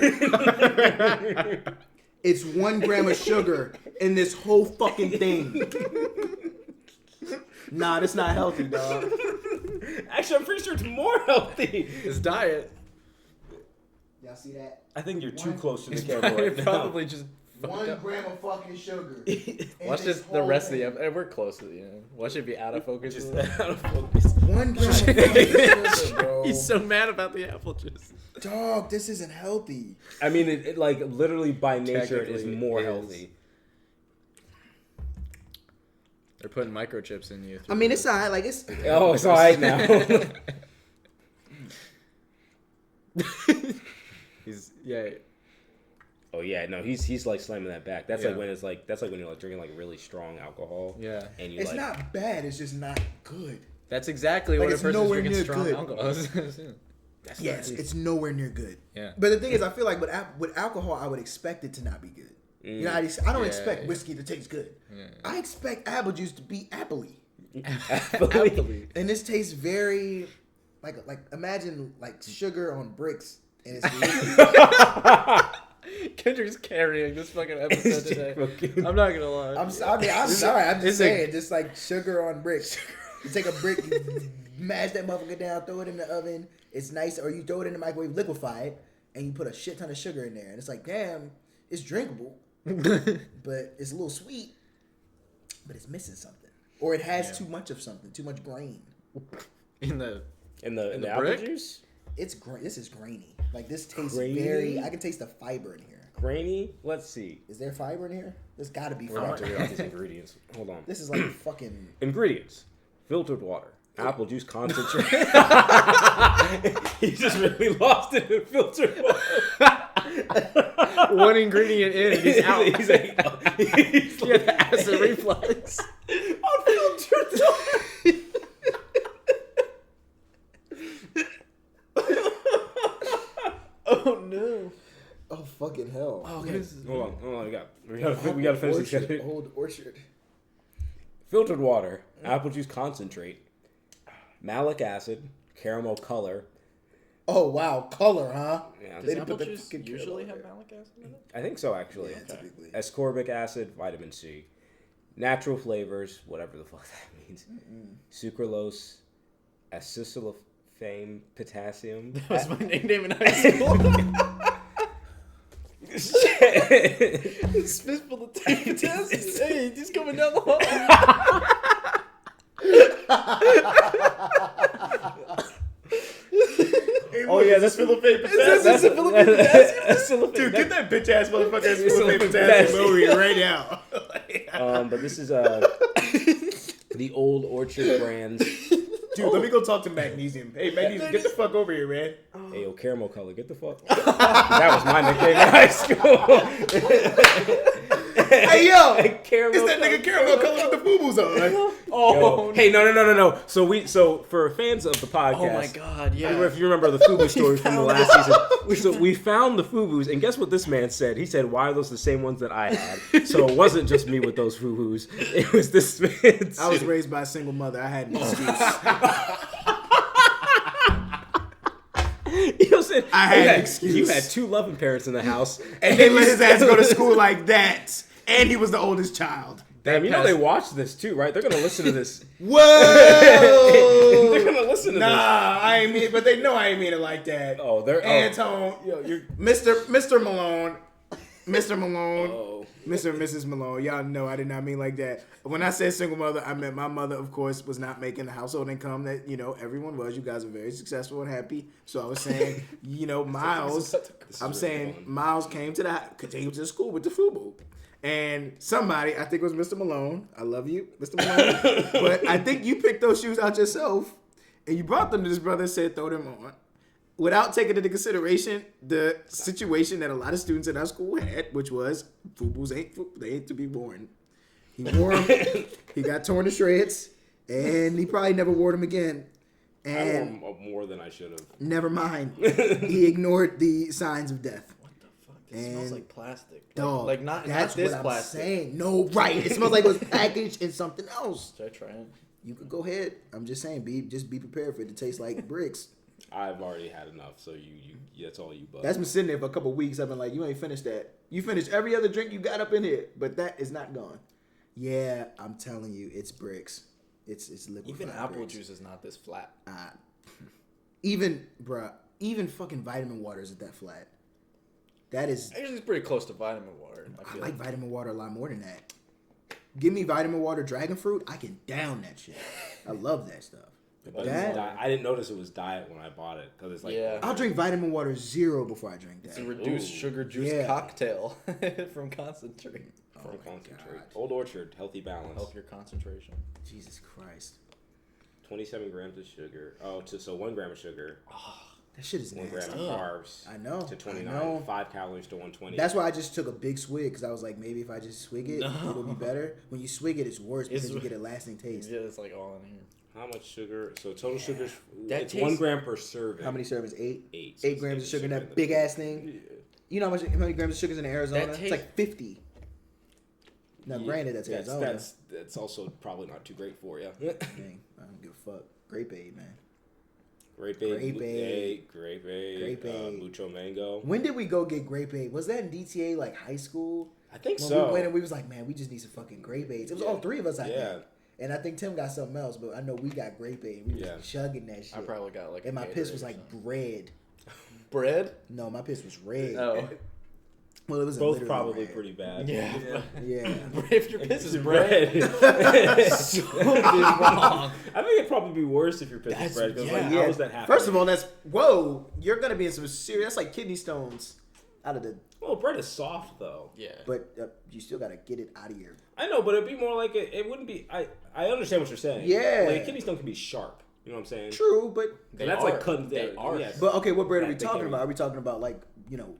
It's 1 gram of sugar in this whole fucking thing. Nah, that's not healthy, dog. Actually, I'm pretty sure it's more healthy. It's diet. Y'all see that? I think you're too One- close to the It's camera right now. probably just. 1 gram of fucking sugar. Watch this. The rest of the episode. We're close to the end. Watch it be out of focus. Just out of focus. 1 gram of fucking sugar, bro. He's so mad about the apple juice. Dog, this isn't healthy. I mean, it like literally by nature it is Technically, more it is. healthy. They're putting microchips in you. I mean, it's alright. Like it's. Oh, it's alright now. Yeah. Oh yeah, no, he's like slamming that back. That's Yeah. like when it's like that's like when you're like drinking like really strong alcohol. Yeah. And you It's like not bad. It's just not good. That's exactly Like, what a it's person's nowhere drinking near strong good. alcohol. that's Yes, not- it's nowhere near good. Yeah. But the thing is, I feel like with alcohol, I would expect it to not be good. You know, I don't Yeah, expect yeah. whiskey to taste good. Yeah. I expect apple juice to be appley. Happily. And this tastes very like imagine like sugar on bricks and it's liquid. Kendrick's carrying this fucking episode today. I'm not gonna lie. I'm sorry. I'm just It's saying, just like sugar on bricks. You take a brick, you mash that motherfucker down, throw it in the oven. It's nice, or you throw it in the microwave, liquefy it, and you put a shit ton of sugar in there, and it's like, damn, it's drinkable, but it's a little sweet, but it's missing something, or it has too much of something, too much grain. in the the apple brick? juice. It's this is grainy. Like this tastes Grainy? very. I can taste the fiber in here. Grainy. Let's see. Is there fiber in here? There's got to be We're about to fiber. read out these ingredients. Hold on. This is like fucking. Ingredients: filtered water, apple juice concentrate. He just really lost it in filtered water. one ingredient in, he's out. He's like, he's He had the acid reflux. unfiltered water. Oh no. Oh fucking hell! Oh, Okay, this is- hold on. We gotta finish Orchard, this. Old Orchard. Filtered water, apple juice concentrate, malic acid, caramel color. Oh wow, color, huh? Yeah, They Does didn't apple put the juice fucking usually caramel have in malic acid in it? I think so actually. Yeah, typically. Ascorbic acid, vitamin C, natural flavors, whatever the fuck that means. Sucralose, acetylphane, potassium. That was my nickname in high school. It's fistful of potassium. Hey, he's coming down the hall. Hey, Oh yeah, that's Philippe Potassium. That's Philippe Potassium. That's Philippe. Dude, get that bitch ass motherfucker Philippe Potassium over here right now. But this is the Old Orchard brand. Dude, let me go talk to Magnesium. Hey, Magnesium, get the fuck over here, man. Hey, yo, caramel color, get the fuck. That was my nickname in high school. Hey, yo, Caramel it's that nigga caramel color with the boo-boos on. Yo, hey, no. So for fans of the podcast, Oh my god, yeah. if you remember the FUBU story from the last season, we found the FUBUs, and guess what this man said? He said, "Why are those the same ones that I had?" So it wasn't just me with those FUBUs; it was this man. I was raised by a single mother. I had an excuse. I had an excuse. You had two loving parents in the house, And they let his ass go to school like that. And he was the oldest child. Damn, you know they watch this too, right? They're gonna listen to this. Whoa! They're gonna listen to this. I ain't mean, but they know I ain't mean it like that. Oh, they're Antone, you're Mr. Malone, Mr. Malone, Oh. Mr. and Mrs. Malone. Y'all know I did not mean like that. When I said single mother, I meant my mother, of course, was not making the household income that everyone was. You guys are very successful and happy. So I was saying, Miles. I'm saying Miles came to the school with the FUBU. And somebody, I think it was Mr. Malone. I love you, Mr. Malone. But I think you picked those shoes out yourself. And you brought them to this brother and said, throw them on. Without taking into consideration the situation that a lot of students in our school had, which was FUBUs ain't to be worn. He wore them. He got torn to shreds. And he probably never wore them again. And I wore more than I should have. never mind. He ignored the signs of death. It smells like plastic. Dog, Like not that's this what I'm plastic. saying. No, right. It smells like it was packaged in something else. Should I try it? You could go ahead. I'm just saying, just be prepared for it to taste like bricks. I've already had enough, so you that's all you. Bug. That's been sitting there for a couple of weeks. I've been like, you ain't finished that. You finished every other drink you got up in here, but that is not gone. Yeah, I'm telling you, it's bricks. It's liquid. Even apple juice is not this flat. Even fucking vitamin water isn't that flat. That is. Actually, it's pretty close to vitamin water. I like vitamin water a lot more than that. Give me vitamin water dragon fruit, I can down that shit. I love that stuff. But I didn't notice it was diet when I bought it because it's like I'll drink vitamin water 0 before I drink that. It's a reduced sugar juice cocktail from concentrate. From concentrate. Old Orchard, healthy balance. Help your concentration. Jesus Christ. 27 grams of sugar. So 1 gram of sugar. That shit is 1 nasty. gram of carbs. I know. To 29. I know. 5 calories to 120. That's why I just took a big swig because I was like, maybe if I just swig it, it'll be better. When you swig it, it's worse because you get a lasting taste. Yeah, it's like all in here. How much sugar? So total sugar, it's tastes- 1 gram per serving. How many servings? 8? 8. 8 grams of sugar in that big ass thing. You know how many grams of sugar is in Arizona? It's like 50. Now, granted, that's Arizona. That's also probably not too great for you. Dang, I don't give a fuck. Grape aid, man. Grape aid. Mucho mango. When did we go get grape aid? Was that in DTA, like high school? I think when so. We went and we was like, man, we just need some fucking grape aids. It was all 3 of us, I think. And I think Tim got something else, but I know we got grape aid. We was chugging that shit. I probably got like. And my piss was like bread. Bread? No, my piss was red. Oh. Well, it was both probably pretty bad. Yeah. If your piss is bread, something is wrong. I think it'd probably be worse if your piss is bread. Because how does that happen? First of all, you're gonna be in some serious. That's like kidney stones out of the. Well, bread is soft though. Yeah. But you still gotta get it out of your. I know, but it'd be more like it wouldn't be. I understand what you're saying. Yeah. Like a kidney stone can be sharp. You know what I'm saying? True, but that's like cutting. They are. Yes. But okay, what bread are we talking about? Are we talking about like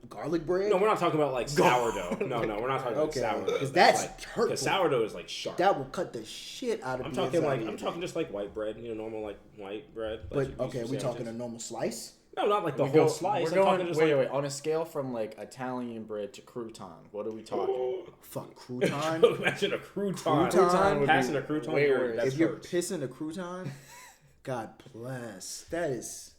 garlic bread? No, we're not talking about like sourdough. No, we're not talking about sourdough. Because that's like, hurtful. Because sourdough is like sharp. That will cut the shit out of. I'm talking just like white bread. Normal like white bread. But okay, we talking a normal slice? No, not like the whole slice. We're going. Wait. On a scale from like Italian bread to crouton, what are we talking? Fuck crouton. Imagine a crouton. Passing a crouton. Way worse. If you're pissing a crouton, God bless. That is.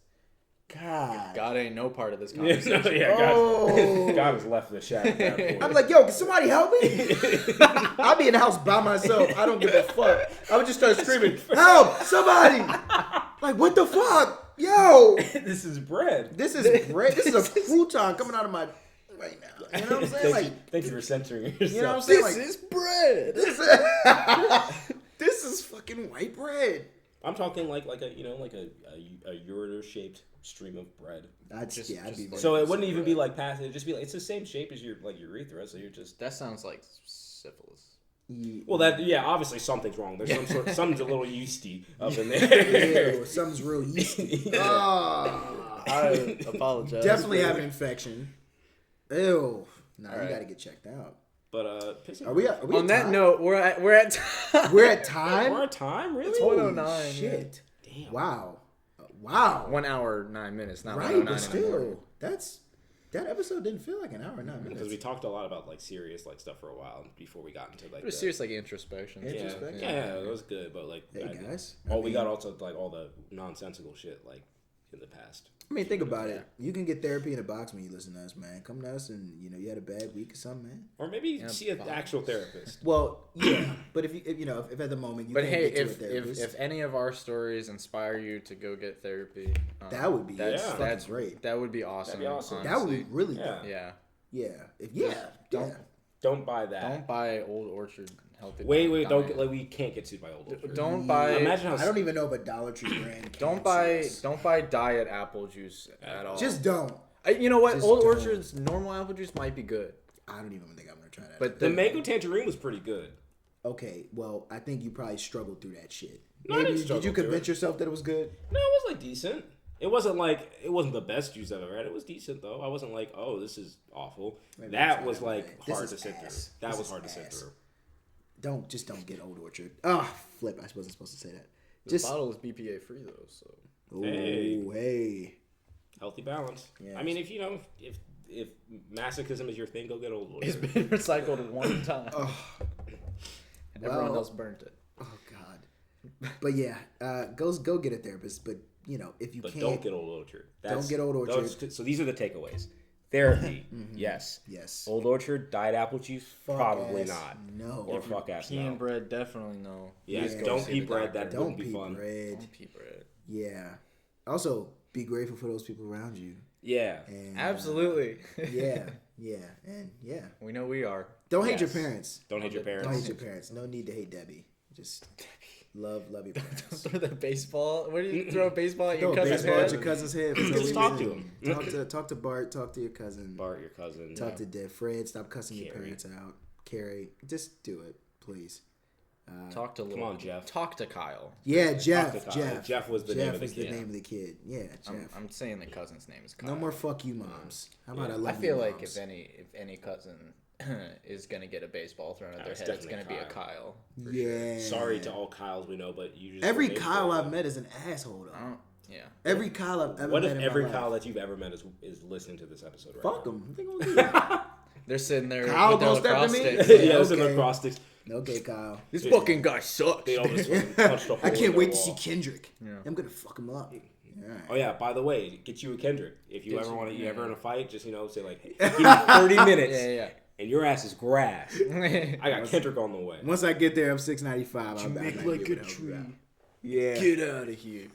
God. God ain't no part of this conversation. God has left the shack at that point. I'm like, yo, can somebody help me? I'll be in the house by myself. I don't give a fuck. I would just start screaming, help, somebody. Like, what the fuck? Yo. This is bread. This is bread. This is a crouton coming out of my right now. You know what I'm saying? Thank you for censoring yourself. You know what I'm saying? This is bread. This is fucking white bread. I'm talking like a ureter shaped stream of bread. I'd be very So it wouldn't even be like past. It'd just be like it's the same shape as your urethra. So you're just That sounds like syphilis. well obviously something's wrong. There's something's a little yeasty up in there. Ew, something's real yeasty. I apologize. Definitely have an infection. Ew. Nah, All you right. gotta get checked out. But Are we On at that time? note, we're at time. We're at time. We're at time, really? It's 1:09. Shit. Damn. Wow. Wow. 1 hour 9 minutes, not Right, 1:09 but in the morning. still, that episode didn't feel like an hour and 9 minutes. Because we talked a lot about like serious like stuff for a while before we got into like It was the- serious, like introspection. Introspection. Yeah, it was good, but like Hey, guys. we got also like all the nonsensical shit like in the past. I mean, think about it. You can get therapy in a box when you listen to us, man. Come to us and you had a bad week or something, man. Or maybe see an actual therapist. Well, yeah, but if at the moment you But can't hey, get to a therapist, if any of our stories inspire you to go get therapy, that would be that's great. That would be awesome. That'd be awesome. That would be honestly. really Yeah. good. Yeah. Don't buy that. Don't buy Old Orchard healthy. Wait, don't Diet. get like we can't get sued by Old Orchard. Don't buy. Imagine how I don't even know if a Dollar Tree brand. Don't buy diet apple juice at all. Just don't. You know what? just Old don't. Orchard's normal apple juice might be good, I don't even think I'm gonna try that. but the mango tangerine was pretty good. okay, well, I think you probably struggled through that shit. No, I didn't Maybe, did struggle you through convince it. yourself that it was good? No, it was like decent. It wasn't the best juice I've ever had. It was decent though. I wasn't like, oh, this is awful. Maybe That it's was not, like man. This hard is to sit through. ass. That This was is hard to sit ass. through. Don't get Old Orchard. Flip. I wasn't supposed to say that. the bottle is BPA free though. So Hey. Healthy balance. Yeah. I mean, if masochism is your thing, go get Old Orchard. it's been recycled one time, and everyone Well, else burnt it. Oh God. But yeah, go get a therapist. But if you But can't, don't get Old Orchard. Don't get Old Orchard. So these are the takeaways. Therapy, yes. Yes. Old Orchard, diet apple juice, probably ass, not. no. Or fuck ass Pea no. and bread, definitely no. Yes, Please go don't see pea the bread. doctor. That Don't wouldn't be pee fun. bread. Don't pea bread. Yeah. Also, be grateful for those people around you. Yeah. And, Absolutely. yeah. And yeah. We know we are. Don't hate your Yes. parents. Don't hate your parents. Don't hate your parents. No need to hate Debbie. Just love your parents. Throw the baseball. Where do you throw a baseball at Throw your a cousin's baseball at head? your cousin's head. for no Just talk to reason. Talk to Bart. Talk to your cousin. Bart, your cousin. Talk to Dad. Fred. Stop cussing your Carrie. parents out. Carrie. Just do it, please. Talk to Come on, Jeff. Talk to Kyle. Yeah, Talk Jeff. to Kyle. Jeff. Jeff was the name of the was the kid. name of the kid. Yeah, Jeff. I'm saying the cousin's name is Kyle. No more fuck you moms. How about I I love feel you like moms? if any cousin is gonna get a baseball thrown at their it's head, it's gonna definitely be a Kyle. for Yeah. Sorry to all Kyles we know, but you just Every made Kyle it. I've met is an asshole though. Yeah. Every Kyle I've ever What met if in every my life. Kyle that you've ever met is listening to this episode right Fuck now? them. What they gonna do? They're sitting there Kyle with their gonna step to lacrosse me? sticks. Yeah, it's in the okay. acrostics. Okay, Kyle. This fucking guy sucks. They all just fucking punched a hole I in can't the wait to wall. see Kendrick. Yeah. I'm gonna fuck him up. All right. Oh yeah, by the way, get you a Kendrick. If you Get ever you- want to, you yeah. ever in a fight, just say like, hey, give me 30 minutes, Yeah. and your ass is grass. Yeah. I got Kendrick on the way. Once I get there, I'm 695. I'll make might like be a able to help you tree. out. Yeah. Get out of here.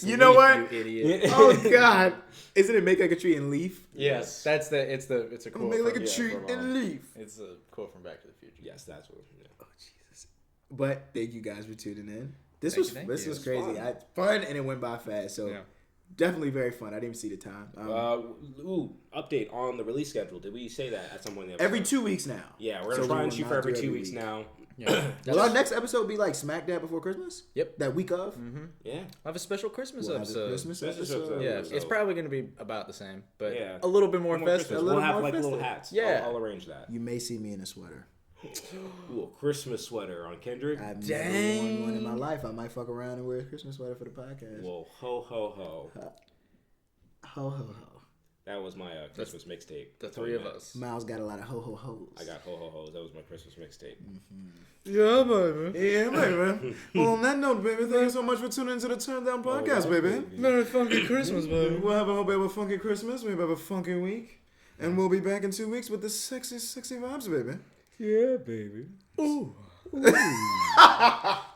You know what? You idiot. Oh God! Isn't it make like a tree and leaf? Yes, that's it's a quote. Make like a from- tree from, and leaf. It's a quote from Back to the Future. Yes, that's what. Yeah. Oh Jesus! But thank you guys for tuning in. This Thank was you. this was It's crazy. fun. Fun and it went by fast. So Yeah. definitely very fun. I didn't even see the time. Update on the release schedule. Did we say that at some point in the episode? Every 2 weeks now. Yeah, we're So gonna try we and will shoot for not every do 2 every weeks week. now. Yeah. Will our next episode be like smack dab before Christmas? Yep. That week of? Yeah. I'll have a special Christmas We'll have a episode. Christmas Christmas episode. episode. Yeah, So- it's probably going to be about the same, but Yeah. a little bit more More festive. Christmas. little We'll have more like little festive. hats. Yeah. I'll arrange that. You may see me in a sweater. Ooh, a Christmas sweater on Kendrick. I've never worn one in my life. I might fuck around and wear a Christmas sweater for the podcast. Well, ho ho ho. Ho ho ho. That was my Christmas mixtape. The three of us. Miles got a lot of ho ho ho's. I got ho ho ho's. That was my Christmas mixtape. Yeah, baby. Yeah, baby. Well, on that note, baby, thank you so much for tuning into the TurnDown podcast, baby. Merry funky Christmas, baby. We'll have a funky Christmas. We'll have a funky week. And we'll be back in 2 weeks with the sexy, sexy vibes, baby. Yeah, baby. All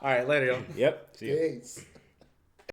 right, later, y'all. Yep. See ya. Peace.